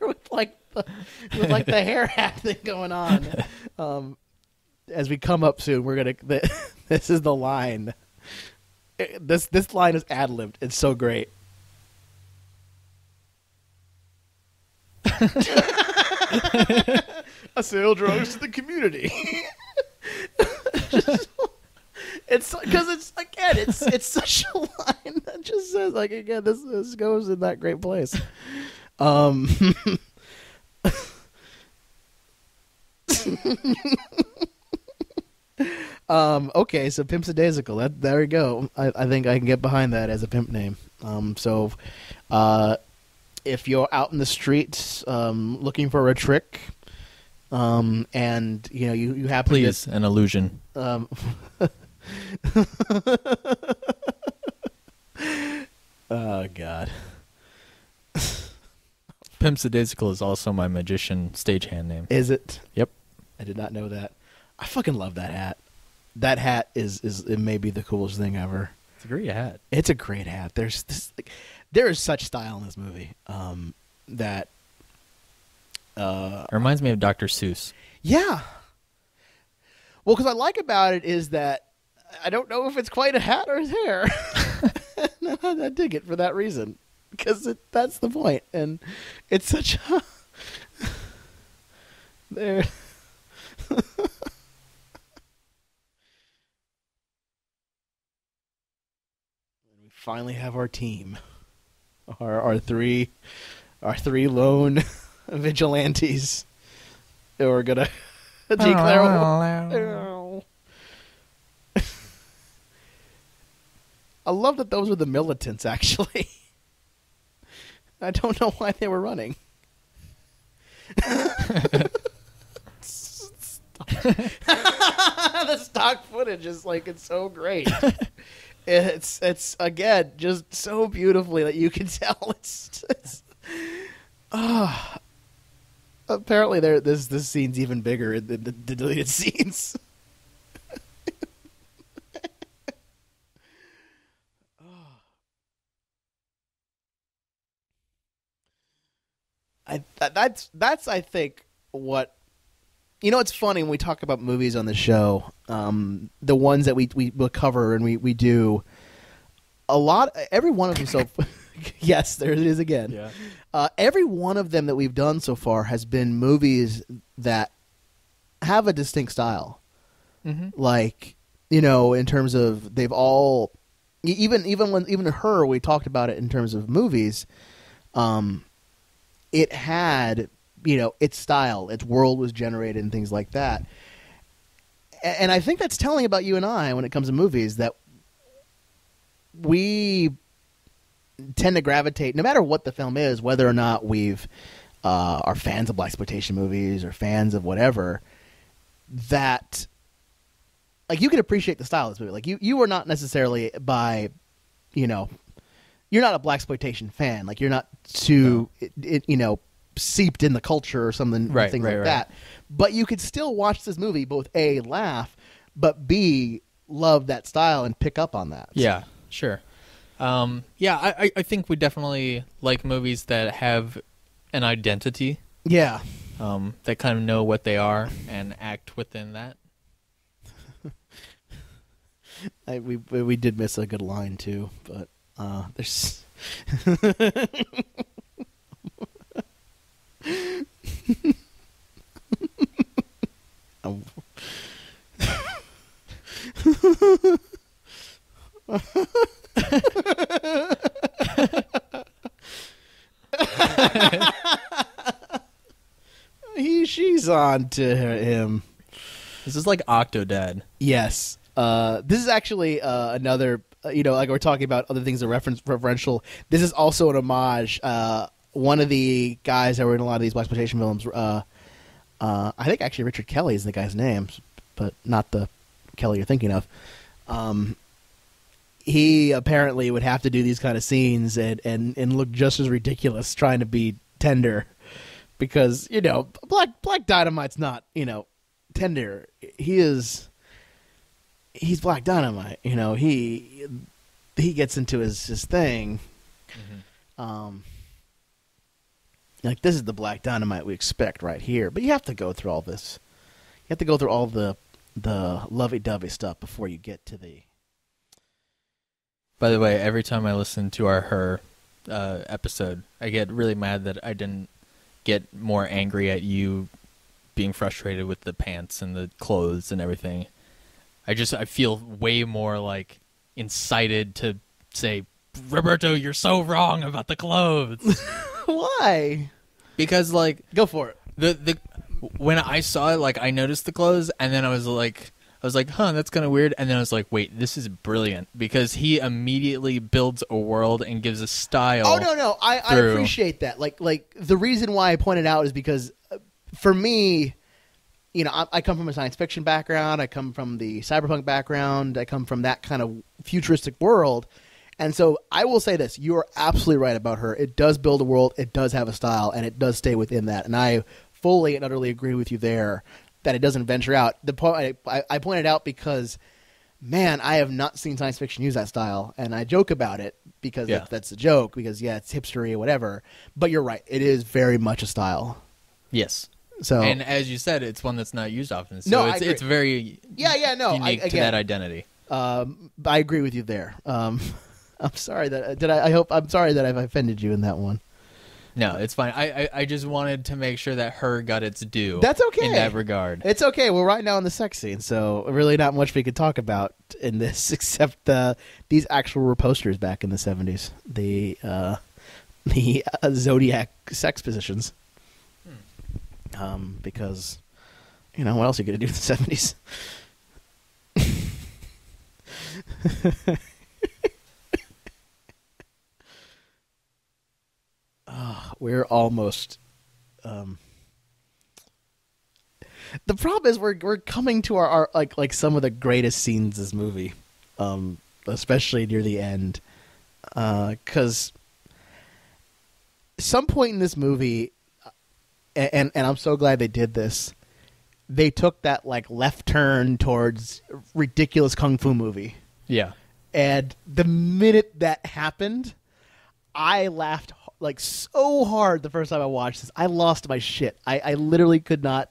with the hair hat thing going on. As we come up soon, we're gonna. This is the line. This line is ad-libbed. It's so great. I sell drugs to the community. It's because it's such a line that just says like again this goes in that great place. Okay, so Pimp's a Daisical. There we go. I think I can get behind that as a pimp name. So if you're out in the streets looking for a trick, and you happen Please, an illusion. Oh God. Pimp's a Daisical is also my magician stagehand name. Is it? Yep. I did not know that. I fucking love that hat. That hat is it may be the coolest thing ever. It's a great hat. It's a great hat. There's this there is such style in this movie. That It reminds me of Dr. Seuss. yeah. Well, because I like about it is that I don't know if it's quite a hat or his hair. I dig it for that reason because that's the point, and it's such a there. We finally have our team, our three lone vigilantes who are gonna declare. I love that those were the militants, actually. I don't know why they were running. The stock footage is like, it's so great. It's again, just so beautifully that you can tell it's apparently this scene's even bigger than the deleted scenes. That's I think what it's funny when we talk about movies on the show, the ones that we will cover and we do a lot. Every one of them. So yes, there it is again. Yeah. Every one of them that we've done so far has been movies that have a distinct style. Mm-hmm. Like in terms of they've all even her we talked about it in terms of movies. It had, its style, its world was generated and things like that. And I think that's telling about you and I when it comes to movies, that we tend to gravitate, no matter what the film is, whether or not we've are fans of blaxploitation movies or fans of whatever, that like you can appreciate the style of this movie. Like you are not necessarily you're not a blaxploitation fan. Like you're not too, seeped in the culture or something, things like that. But you could still watch this movie, both A, laugh, but B, love that style and pick up on that. Yeah, sure. I think we definitely like movies that have an identity. Yeah. That kind of know what they are and act within that. We did miss a good line too, but there's she's on to him. This is like Octodad. Yes. This is actually another, like we're talking about other things that are referential. This is also an homage. One of the guys that were in a lot of these blaxploitation films, I think actually Richard Kelly is the guy's name, but not the Kelly you're thinking of. He apparently would have to do these kind of scenes and look just as ridiculous trying to be tender, because Black Dynamite's not tender. He's Black Dynamite. He gets into his thing. Mm-hmm. Like this is the Black Dynamite we expect right here, but you have to go through all this. You have to go through all the lovey-dovey stuff before you get to the. By the way, every time I listen to our Her episode, I get really mad that I didn't get more angry at you being frustrated with the pants and the clothes and everything. I feel way more like incited to say, Roberto, you're so wrong about the clothes. Why? Because like, go for it. When I saw it, like I noticed the clothes, and then I was like, huh, that's kind of weird. And then I was like, wait, this is brilliant, because he immediately builds a world and gives a style. Oh no, I appreciate that. Like the reason why I pointed out is because for me, you know, I come from a science fiction background. I come from the cyberpunk background. I come from that kind of futuristic world. And so I will say this. You are absolutely right about her. It does build a world. It does have a style, and it does stay within that. And I fully and utterly agree with you there that it doesn't venture out. I pointed out because, man, I have not seen science fiction use that style. And I joke about it because that's a joke, because, yeah, it's hipstery or whatever. But you're right. It is very much a style. Yes. So, and as you said, it's one that's not used often. So no, it's very unique to that identity. I agree with you there. I'm sorry that I'm sorry that I've offended you in that one. No, it's fine. I just wanted to make sure that her got its due. That's okay. In that regard. It's okay. We're right now in the sex scene, so really not much we could talk about in this except these actual were posters back in the 70s. The Zodiac sex positions. Because, you know, what else are you going to do in the 70s? We're almost. The problem is we're coming to our like some of the greatest scenes in this movie, especially near the end, because some point in this movie, and I'm so glad they did this. They took that like left turn towards ridiculous kung fu movie. Yeah. And the minute that happened, I laughed like so hard the first time I watched this. I lost my shit. I literally could not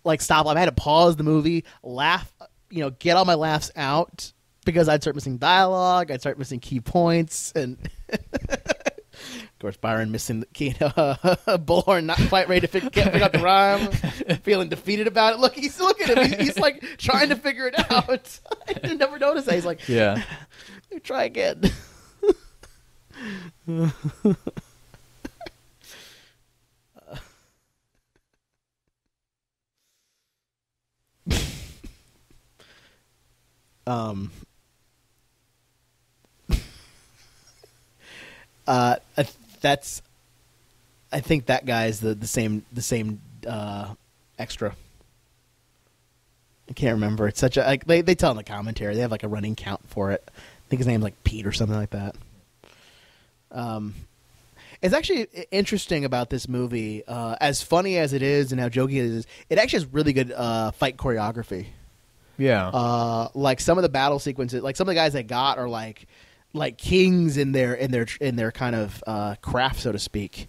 like stop. I had to pause the movie, laugh, you know, get all my laughs out because I'd start missing dialogue. I'd start missing key points. And of course, Byron missing the key, Bullhorn not quite ready to pick up the rhyme, feeling defeated about it. Look at him. He's like trying to figure it out. I never noticed that. He's like, yeah, let me try again. I think that guy is the same extra. I can't remember. It's such a like they tell in the commentary. They have like a running count for it. I think his name's like Pete or something like that. It's actually interesting about this movie. As funny as it is and how jokey it is, it actually has really good fight choreography. Yeah. Like some of the battle sequences, like some of the guys they got are like kings in their kind of craft, so to speak.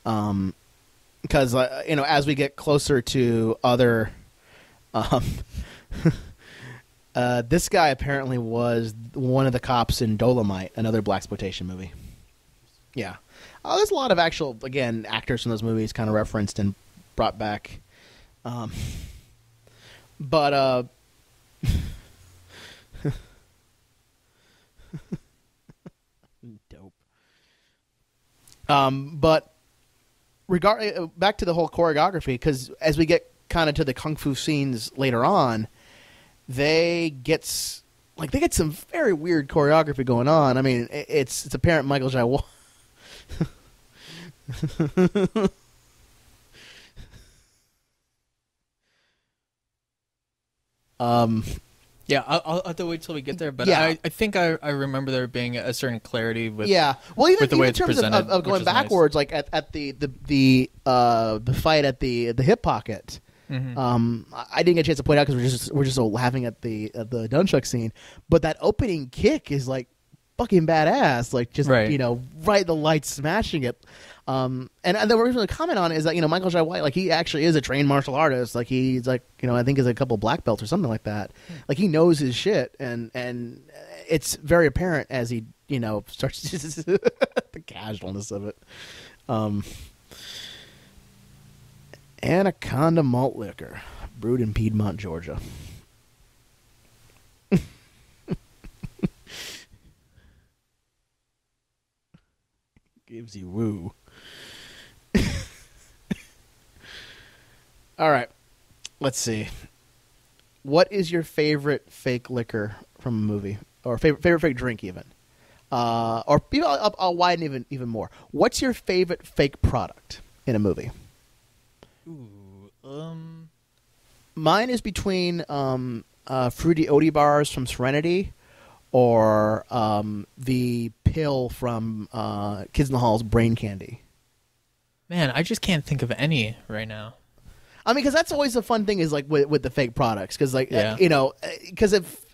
Because you know, as we get closer to other, this guy apparently was one of the cops in Dynamite, another blaxploitation movie. Yeah, there's a lot of actual actors from those movies kind of referenced and brought back, but dope. But back to the whole choreography, because as we get kind of to the kung fu scenes later on, they get some very weird choreography going on. I mean, it's apparent Michael Jai. Yeah, I'll have to wait till we get there, but yeah. I think I remember there being a certain clarity with well, even the way in it's terms presented, of going backwards, nice. Like at the fight at the hip pocket. Mm-hmm. I didn't get a chance to point out because we're just so laughing at the nunchuck scene, but that opening kick is like fucking badass, like just right. You know, right the lights smashing it. And the original comment on it is that, you know, Michael Jai White, like, he actually is a trained martial artist. Like, he's like, you know, I think is a couple black belts or something like that. Like, he knows his shit, and it's very apparent as he, you know, starts the casualness of it. Anaconda malt liquor, brewed in Piedmont, Georgia. Gives you woo. All right. Let's see. What is your favorite fake liquor from a movie, or favorite fake drink even? Or maybe I'll widen even more. What's your favorite fake product in a movie? Ooh, Mine is between Fruity Oaty bars from Serenity, or the pill from Kids in the Hall's Brain Candy. Man, I just can't think of any right now. I mean, because that's always the fun thing is like with the fake products, because like Yeah. because if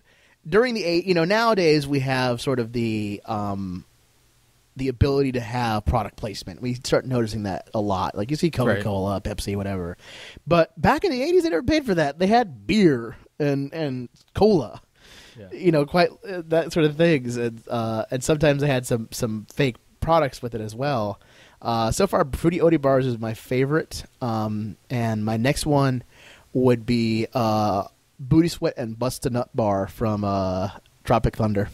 during the nowadays we have sort of the ability to have product placement. We start noticing that a lot. Like you see Coca-Cola, Pepsi, whatever. But back in the 80s, they never paid for that. They had beer and cola. Yeah. Quite that sort of things, and sometimes they had some fake products with it as well. So far, Fruity Oaty bars is my favorite, and my next one would be Booty Sweat and Bust a Nut bar from Tropic Thunder.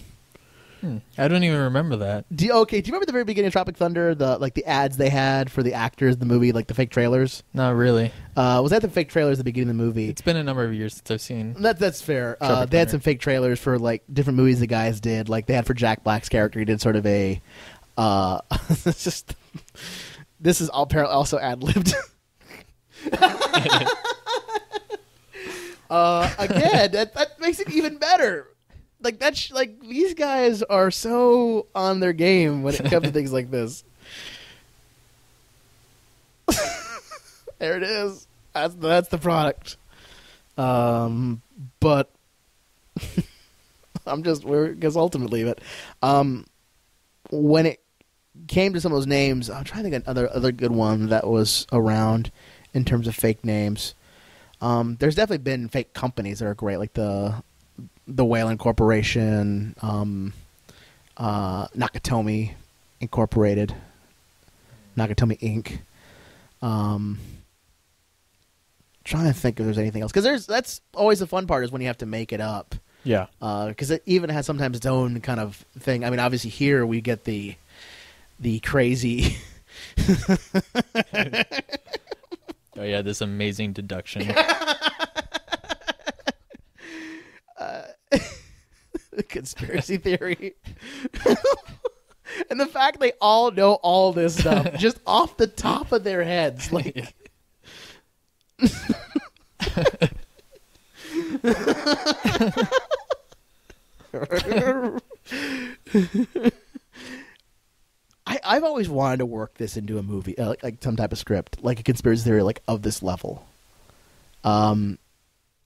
I don't even remember that. Do you remember the very beginning of Tropic Thunder, the ads they had for the actors in the movie, like the fake trailers? Not really. Was that the fake trailers at the beginning of the movie? It's been a number of years since I've seen. That's fair. Tropic They had Thunder. some fake trailers for like different movies the guys did. Like they had for Jack Black's character, he did sort of a. It's just this is all apparently also ad-libbed. Again, that makes it even better. Like that's like these guys are so on their game when it comes to things like this. There it is. That's the product. But because ultimately, when it came to some of those names, I'm trying to think of other good one that was around in terms of fake names. There's definitely been fake companies that are great, like the Whalen Corporation, Nakatomi Incorporated, Nakatomi Inc. Trying to think if there's anything else, because that's always the fun part is when you have to make it up. Yeah. Because it even has sometimes its own kind of thing. I mean, obviously here we get the crazy. Oh yeah, this amazing deduction. Conspiracy theory. And the fact they all know all this stuff just off the top of their heads, like. I've always wanted to work this into a movie, like some type of script, like a conspiracy theory, like of this level.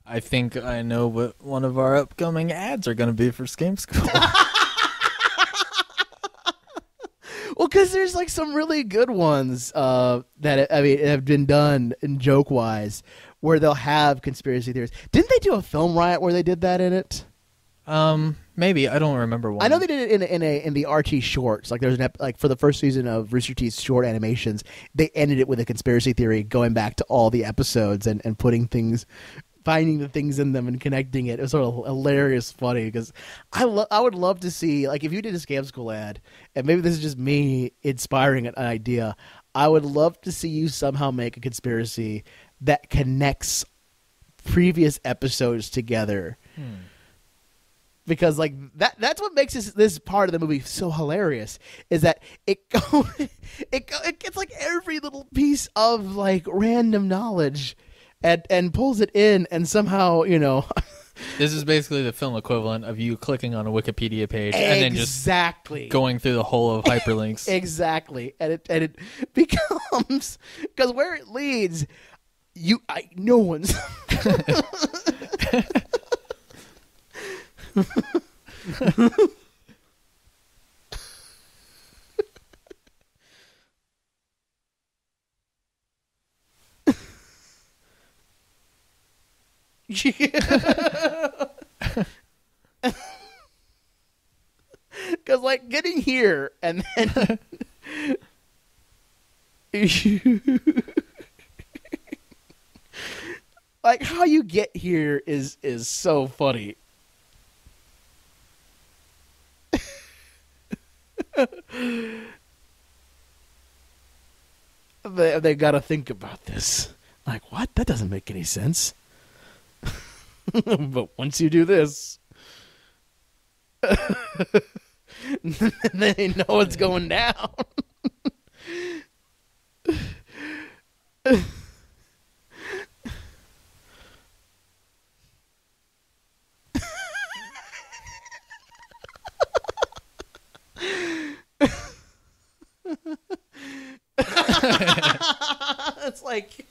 I think I know what one of our upcoming ads are going to be for Scam School. Well, because there's like some really good ones that have been done in joke wise, where they'll have conspiracy theories. Didn't they do a film riot where they did that in it? Maybe I don't remember one. I know they did it in the RT shorts. Like there's like for the first season of Rooster Teeth's short animations, they ended it with a conspiracy theory going back to all the episodes and finding the things in them and connecting it. It was sort of hilarious, funny, because I would love to see, like, if you did a Scam School ad, and maybe this is just me inspiring an idea, I would love to see you somehow make a conspiracy that connects previous episodes together. Because like that's what makes this part of the movie so hilarious, is that it gets like every little piece of like random knowledge and pulls it in, and somehow This is basically the film equivalent of you clicking on a Wikipedia page and then just going through the whole of hyperlinks. Exactly, and it becomes, because where it leads, no one's. Because like getting here and then Like, how you get here is so funny. They got to think about this. Like, what? That doesn't make any sense. But once you do this, then they know what's going down. It's like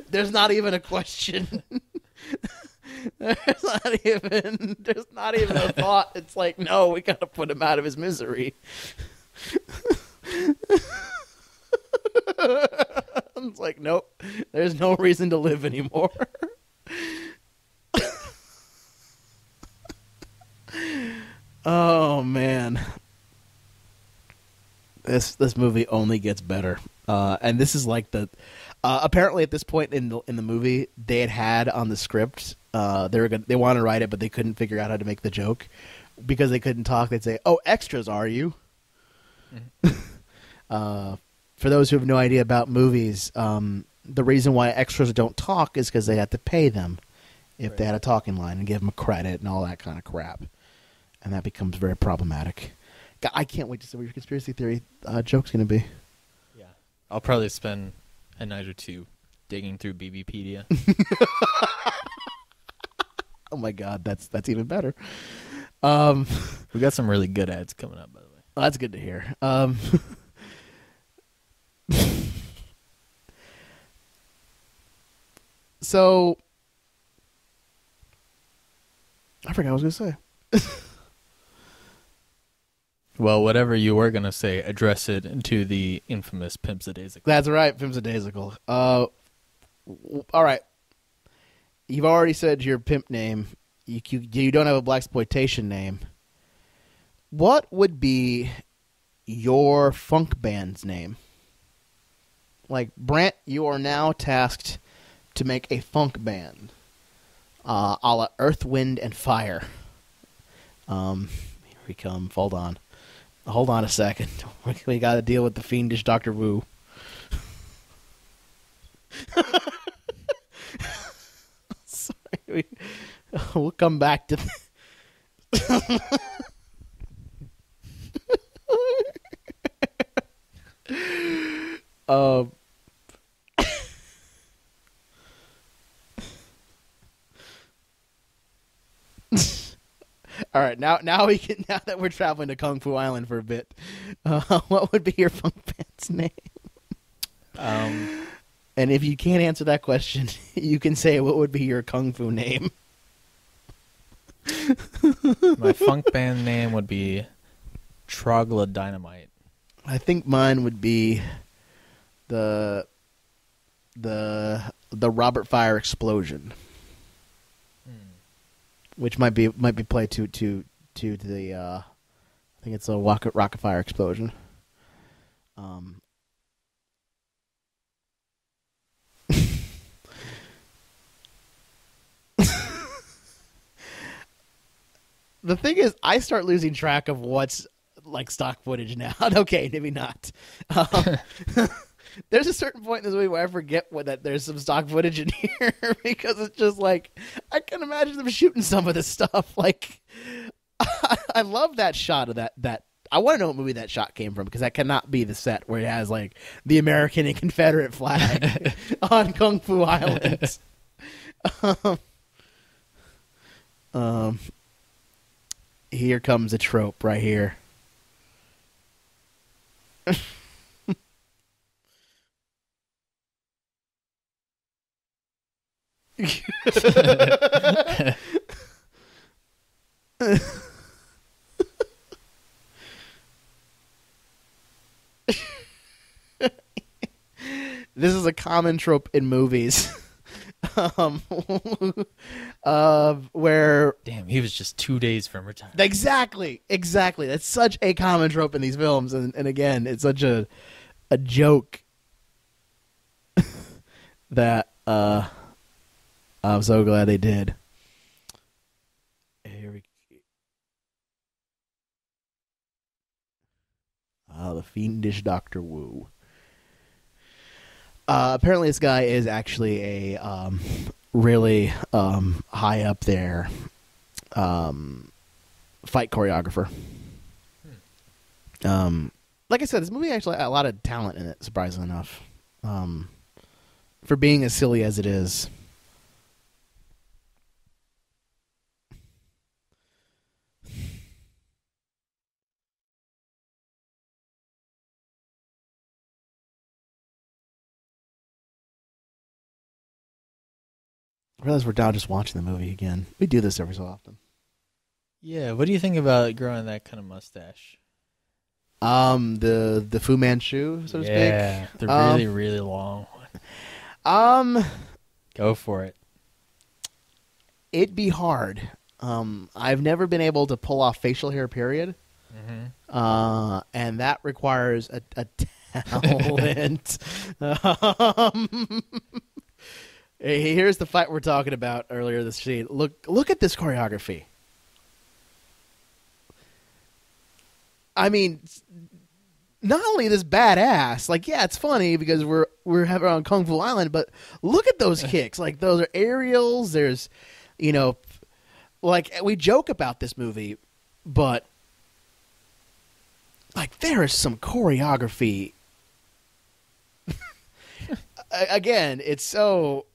there's not even a question. There's not even a thought. It's like, no, we gotta put him out of his misery. It's like, nope, there's no reason to live anymore. Oh man, this movie only gets better. And this is like the apparently at this point in the movie they had on the script they wanted to write it, but they couldn't figure out how to make the joke because they couldn't talk. They'd say, "Oh, extras, are you?" Mm-hmm. For those who have no idea about movies, the reason why extras don't talk is because they have to pay them if they had a talking line and give them a credit and all that kind of crap, and that becomes very problematic. I can't wait to see what your conspiracy theory joke's going to be. Yeah, I'll probably spend a night or two digging through BBpedia. Oh my God, that's even better. We got some really good ads coming up, by the way. Oh, that's good to hear. So, I forgot what I was going to say. Well, whatever you were going to say, address it into the infamous Pimsadaisical. That's right, Pimsadaisical. All right. You've already said your pimp name. You don't have a blaxploitation name. What would be your funk band's name? Like, Brant, you are now tasked to make a funk band, a la Earth, Wind, and Fire. Here we come. Hold on a second. We got to deal with the fiendish Dr. Wu. Sorry, we'll come back to. All right, now that we're traveling to Kung Fu Island for a bit, what would be your funk band's name? And if you can't answer that question, you can say what would be your Kung Fu name. My funk band name would be Dynamite. I think mine would be the Robert Fire Explosion. Which might be played to the I think it's a rocket fire explosion. The thing is, I start losing track of what's like stock footage now. Okay, maybe not. There's a certain point in this movie where I forget that there's some stock footage in here because it's just like I can imagine them shooting some of this stuff. Like, I love that shot of that. I want to know what movie that shot came from because that cannot be the set where it has like the American and Confederate flag on Kung Fu Island. Here comes a trope right here. This is a common trope in movies. Where damn, he was just 2 days from retirement. Exactly. That's such a common trope in these films, and again, it's such a joke that I'm so glad they did. Here we the fiendish Dr. Wu. Apparently this guy is actually a really high up there fight choreographer. Like I said, this movie actually had a lot of talent in it, surprisingly enough. For being as silly as it is. I realize we're now just watching the movie again. We do this every so often. Yeah, what do you think about growing that kind of mustache? The Fu Manchu, so to speak. Yeah, the really, really long one. Go for it. It'd be hard. I've never been able to pull off facial hair, period. Mm-hmm. And that requires a talent. Here's the fight we're talking about earlier this scene. Look at this choreography. I mean, not only this badass, like, yeah, it's funny because we're having on Kung Fu Island, but look at those kicks. Like, those are aerials. There's, like, we joke about this movie, but like, there is some choreography. Again, it's so.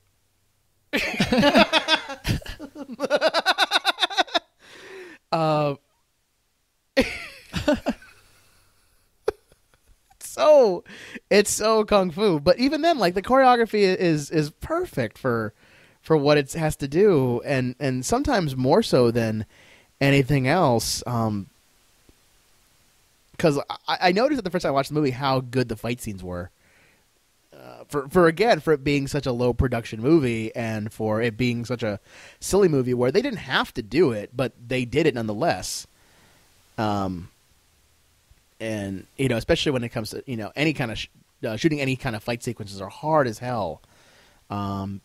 It's so kung fu, but even then, like, the choreography is perfect for what it has to do, and sometimes more so than anything else. Because I noticed at the first time I watched the movie how good the fight scenes were. For it being such a low production movie and for it being such a silly movie where they didn't have to do it, but they did it nonetheless. And especially when it comes to any kind of shooting any kind of fight sequences are hard as hell,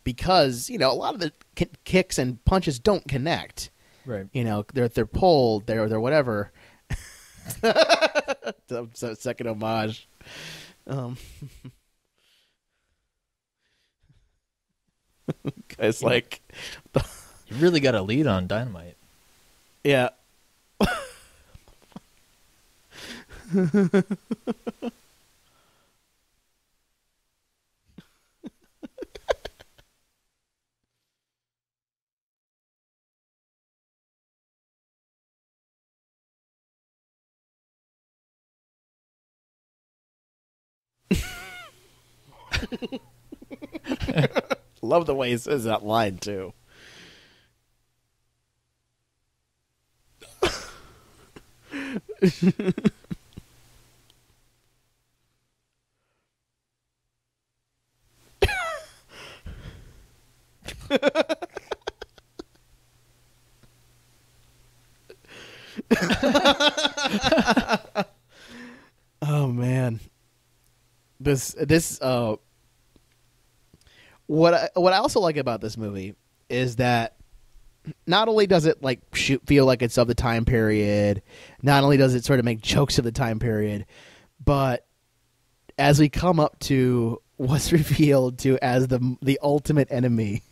because a lot of the kicks and punches don't connect. Right. They're pulled, they're whatever. Second homage. Guys, like, you really got a lead on Dynamite. Yeah. Love the way he says that line too. Oh man, this what I also like about this movie is that not only does it like feel like it's of the time period, not only does it sort of make jokes of the time period, but as we come up to what's revealed to as the ultimate enemy,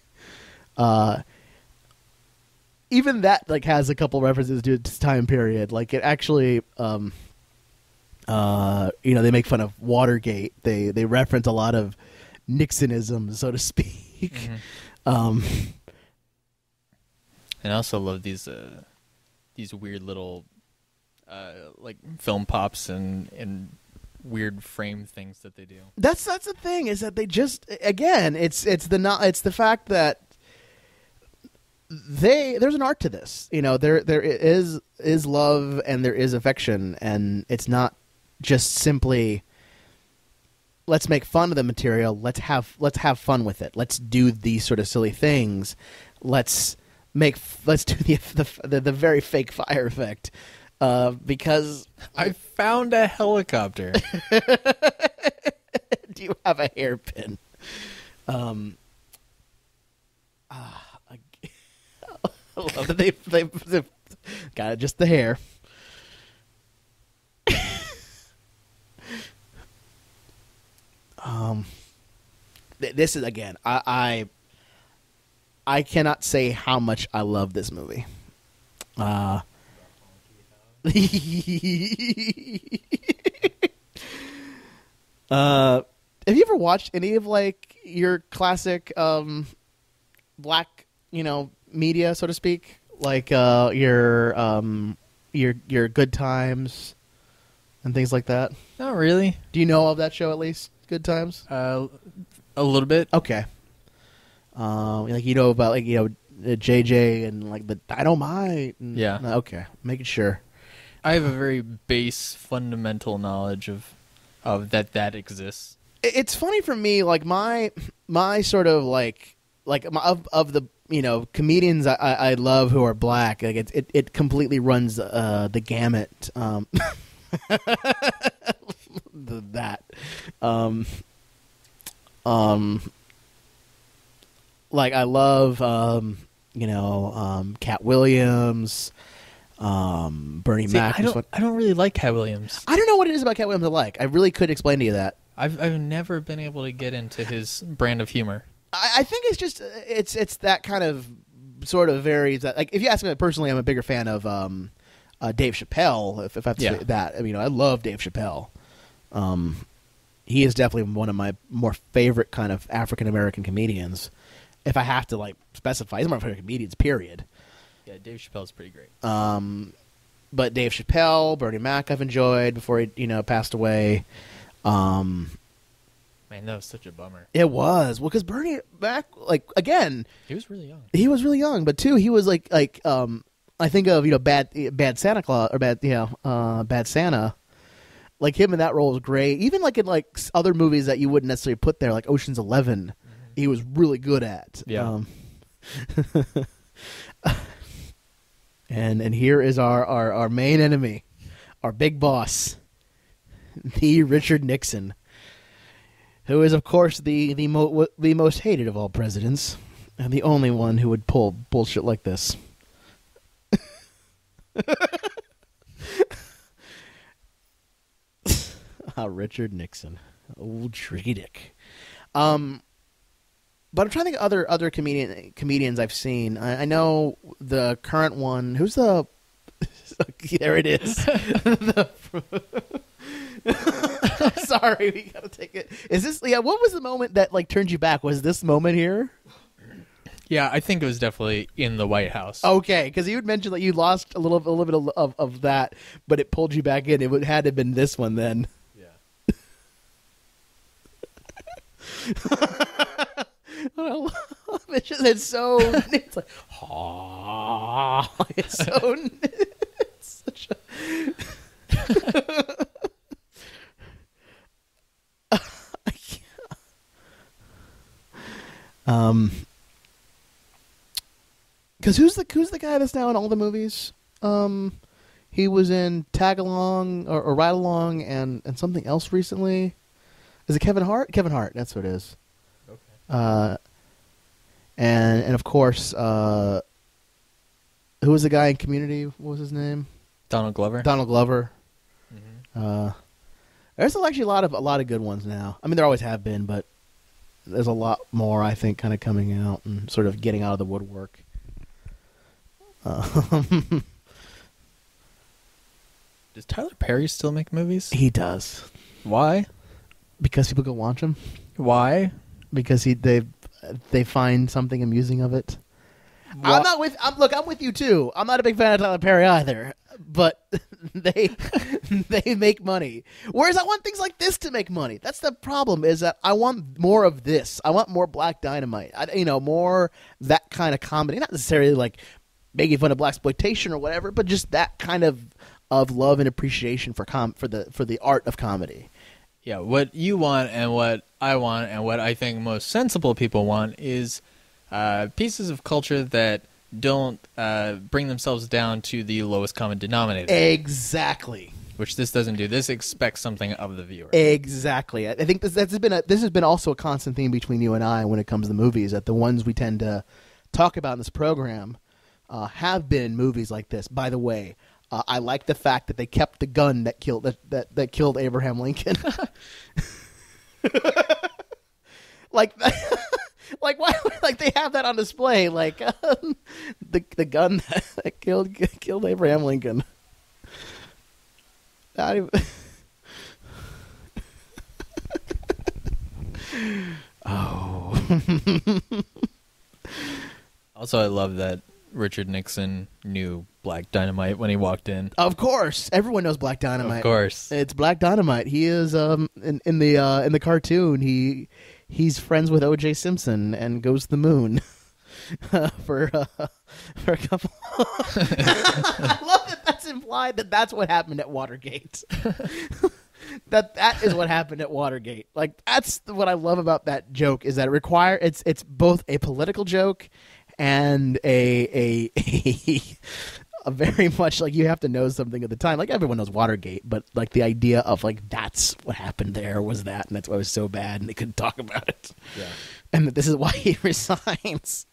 even that like has a couple references to its time period. Like it actually, they make fun of Watergate. They reference a lot of Nixonism, so to speak. Mm-hmm. And I also love these weird little like film pops and weird frame things that they do. That's the thing, is that they just, again, it's the fact that there's an art to this. There is love and there is affection, and it's not just simply let's make fun of the material. Let's have fun with it. Let's do these sort of silly things. Let's do the very fake fire effect. Because I found a helicopter. Do you have a hairpin? I love that they've got just the hair. This is again. I cannot say how much I love this movie. Have you ever watched any of like your classic black, media, so to speak, like your Good Times and things like that? Not really. Do you know of that show at least? Good Times? A little bit. Okay. About JJ and like the Dynamite. And, Yeah. Okay, making sure. I have a very base, fundamental knowledge of that exists. It's funny for me, like my sort of of the comedians I love who are black. Like it completely runs the gamut. Like I love Cat Williams, Bernie Mac. I don't really like Cat Williams. I don't know what it is about Cat Williams I like. I really could explain to you that. I've never been able to get into his brand of humor. I think it's just it's that kind of sort of varies. Like if you ask me personally, I'm a bigger fan of Dave Chappelle. If I have to say that, I love Dave Chappelle. He is definitely one of my more favorite kind of African American comedians. If I have to like specify, he's one of my favorite comedians. Period. Yeah, Dave Chappelle's pretty great. But Dave Chappelle, Bernie Mac, I've enjoyed before he passed away. Man, that was such a bummer. It was. Well, because Bernie Mac, like, again, he was really young. He was really young, but too, he was like I think of bad Santa Claus or bad Santa. Like him in that role was great. Even like in like other movies that you wouldn't necessarily put there, like Ocean's 11, he was really good at. Yeah. And here is our main enemy, our big boss, the Richard Nixon, who is of course the most hated of all presidents, and the only one who would pull bullshit like this. Richard Nixon, old tricky dick. But I'm trying to think of other comedians I've seen. I know the current one. Who's the? There it is. Sorry, we gotta take it. Is this? Yeah. What was the moment that like turned you back? Was this moment here? Yeah, I think it was definitely in the White House. Okay, because you had mentioned that you lost a little bit of that, but it pulled you back in. It had to have been this one then. Yeah. I love it. It's so. It's like, it's so. It's such a. Because who's the guy that's now in all the movies? He was in Tag Along or Ride Along and something else recently. Is it Kevin Hart? Kevin Hart, that's what it is. Okay. And of course, who was the guy in Community? What was his name? Donald Glover. Donald Glover. Mm-hmm. There's actually a lot of good ones now. I mean, there always have been, but there's a lot more, I think, kind of coming out and sort of getting out of the woodwork. Does Tyler Perry still make movies? He does. Why? Because people go watch him. Why? Because they find something amusing of it. I'm with you too. I'm not a big fan of Tyler Perry either, but they make money. Whereas I want things like this to make money. That's the problem. Is that I want more of this. I want more Black Dynamite. More that kind of comedy. Not necessarily like making fun of blaxploitation or whatever, but just that kind of love and appreciation for the art of comedy. Yeah, what you want and what I want and what I think most sensible people want is pieces of culture that don't bring themselves down to the lowest common denominator. Exactly. Which this doesn't do. This expects something of the viewer. Exactly. I think this has been also a constant theme between you and I when it comes to movies, that the ones we tend to talk about in this program have been movies like this. By the way, I like the fact that they kept the gun that killed that killed Abraham Lincoln. Like, like why? Like they have that on display. Like the gun that killed Abraham Lincoln. Not even. Oh. Also, I love that Richard Nixon knew Black Dynamite when he walked in. Of course, everyone knows Black Dynamite. Of course, it's Black Dynamite. He is in the cartoon. He's friends with O.J. Simpson and goes to the moon for a couple. I love that that's implied that that's what happened at Watergate. that is what happened at Watergate. Like that's what I love about that joke is that it's both a political joke and a very much like you have to know something at the time. Like everyone knows Watergate, but like the idea of like that's what happened there was that, and that's why it was so bad, and they couldn't talk about it. Yeah, and that this is why he resigns.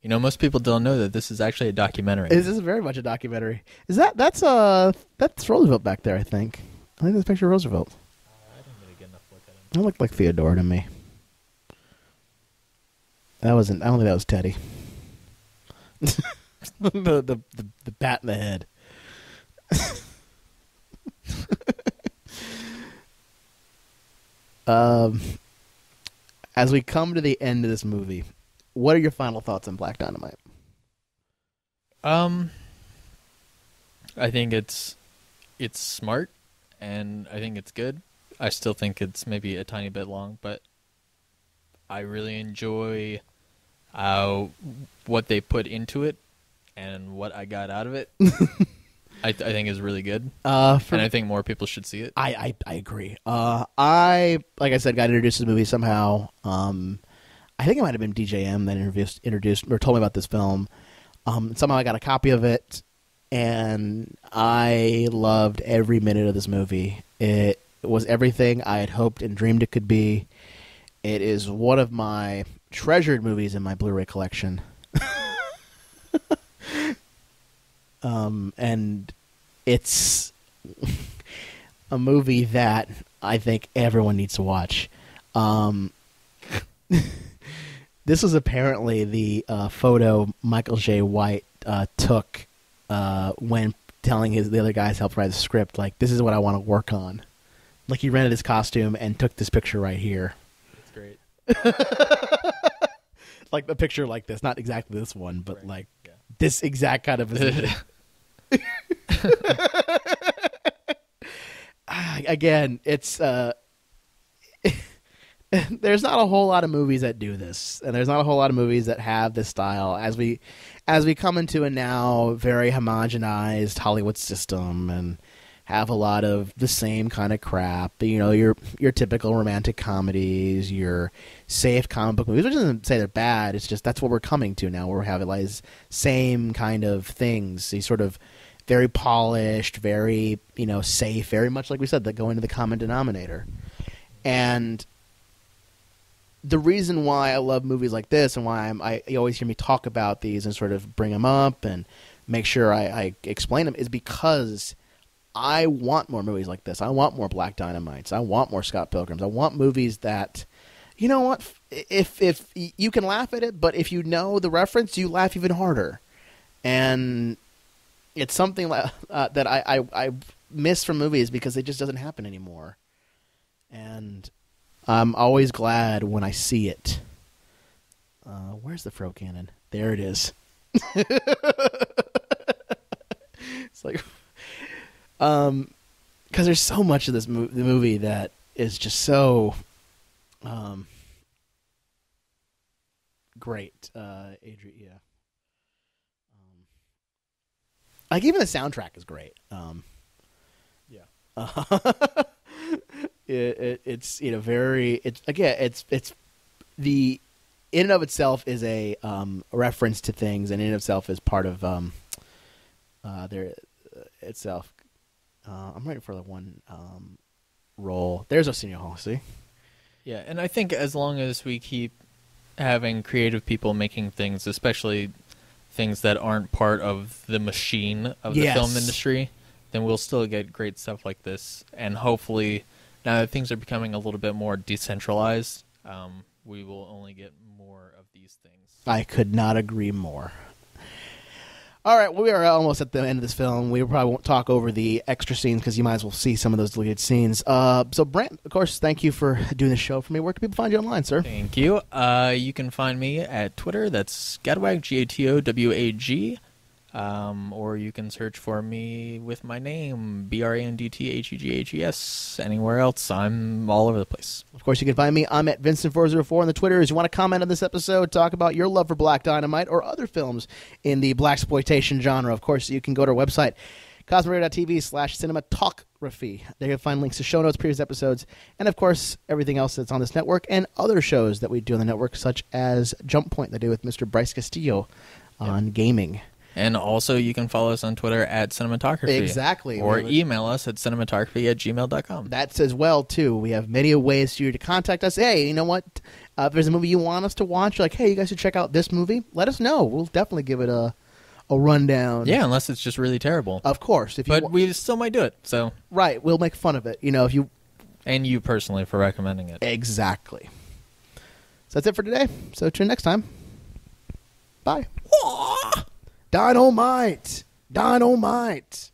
You know, most people don't know that this is actually a documentary. This is very much a documentary. That's Roosevelt back there? I think that's a picture of Roosevelt. I didn't really get enough look at him. That looked like Theodore to me. That wasn't. I don't think that was Teddy. the bat in the head. As we come to the end of this movie, what are your final thoughts on Black Dynamite? I think it's smart, and I think it's good. I still think it's maybe a tiny bit long, but I really enjoy what they put into it and what I got out of it. I think is really good, and I think more people should see it. I agree. I like I said, got introduced to the movie somehow. I think it might have been DJM that introduced or told me about this film. Somehow I got a copy of it, and I loved every minute of this movie. It was everything I had hoped and dreamed it could be. It is one of my treasured movies in my Blu-ray collection. And it's a movie that I think everyone needs to watch. This was apparently the photo Michael J. White took when telling the other guys helped write the script, like, this is what I want to work on. Like, he rented his costume and took this picture right here. That's great. Like, a picture like this. Not exactly this one, but, right. like, this exact kind of position. Again, it's... there's not a whole lot of movies that do this, and there's not a whole lot of movies that have this style as we come into a now very homogenized Hollywood system and have a lot of the same kind of crap. You know, your typical romantic comedies, your safe comic book movies, which doesn't say they're bad. It's just that's what we're coming to now. We're having like same kind of things. These sort of very polished, very safe, very much like we said that go into the common denominator. And the reason why I love movies like this and why you always hear me talk about these and sort of bring them up and make sure I explain them is because I want more movies like this. I want more Black Dynamites. I want more Scott Pilgrims. I want movies that, you know what, if you can laugh at it, but if you know the reference, you laugh even harder. And it's something that I miss from movies because it just doesn't happen anymore. And I'm always glad when I see it. Where's the Fro Cannon? There it is. It's like, because there's so much of this the movie that is just so great. Adrian, yeah. Like even the soundtrack is great. Yeah. It's very it's the in and of itself is a reference to things, and in and of itself is part of their itself. I'm ready for the one. role. There's Arsenio Hall, see? Yeah, and I think as long as we keep having creative people making things, especially things that aren't part of the machine of the film industry, then we'll still get great stuff like this. And hopefully, now that things are becoming a little bit more decentralized, we will only get more of these things. I could not agree more. All right, we are almost at the end of this film. We probably won't talk over the extra scenes because you might as well see some of those deleted scenes. So, Brent, of course, thank you for doing the show for me. Where can people find you online, sir? Thank you. You can find me at Twitter. That's Gatowag, Gatowag. Or you can search for me with my name, BRANDTHEGHES. Anywhere else, I'm all over the place. Of course, you can find me. I'm at Vincent404 on the Twitters. You want to comment on this episode, talk about your love for Black Dynamite or other films in the blaxploitation genre. Of course, you can go to our website, CosmicRadio.TV/Cinematalkraphy. There you'll find links to show notes, previous episodes, and, of course, everything else that's on this network and other shows that we do on the network, such as Jump Point that I do with Mr. Bryce Castillo on gaming. And also, you can follow us on Twitter at Cinematalkraphy. Exactly. Or email us at cinematalkraphy@gmail.com. That's as well, too. We have many ways for you to contact us. Hey, you know what? If there's a movie you want us to watch, like, hey, you guys should check out this movie, let us know. We'll definitely give it a rundown. Yeah, unless it's just really terrible. Of course. But we still might do it. So right. We'll make fun of it. You know, if you... And you personally for recommending it. Exactly. So that's it for today. So tune in next time. Bye. Dynamite! Dynamite!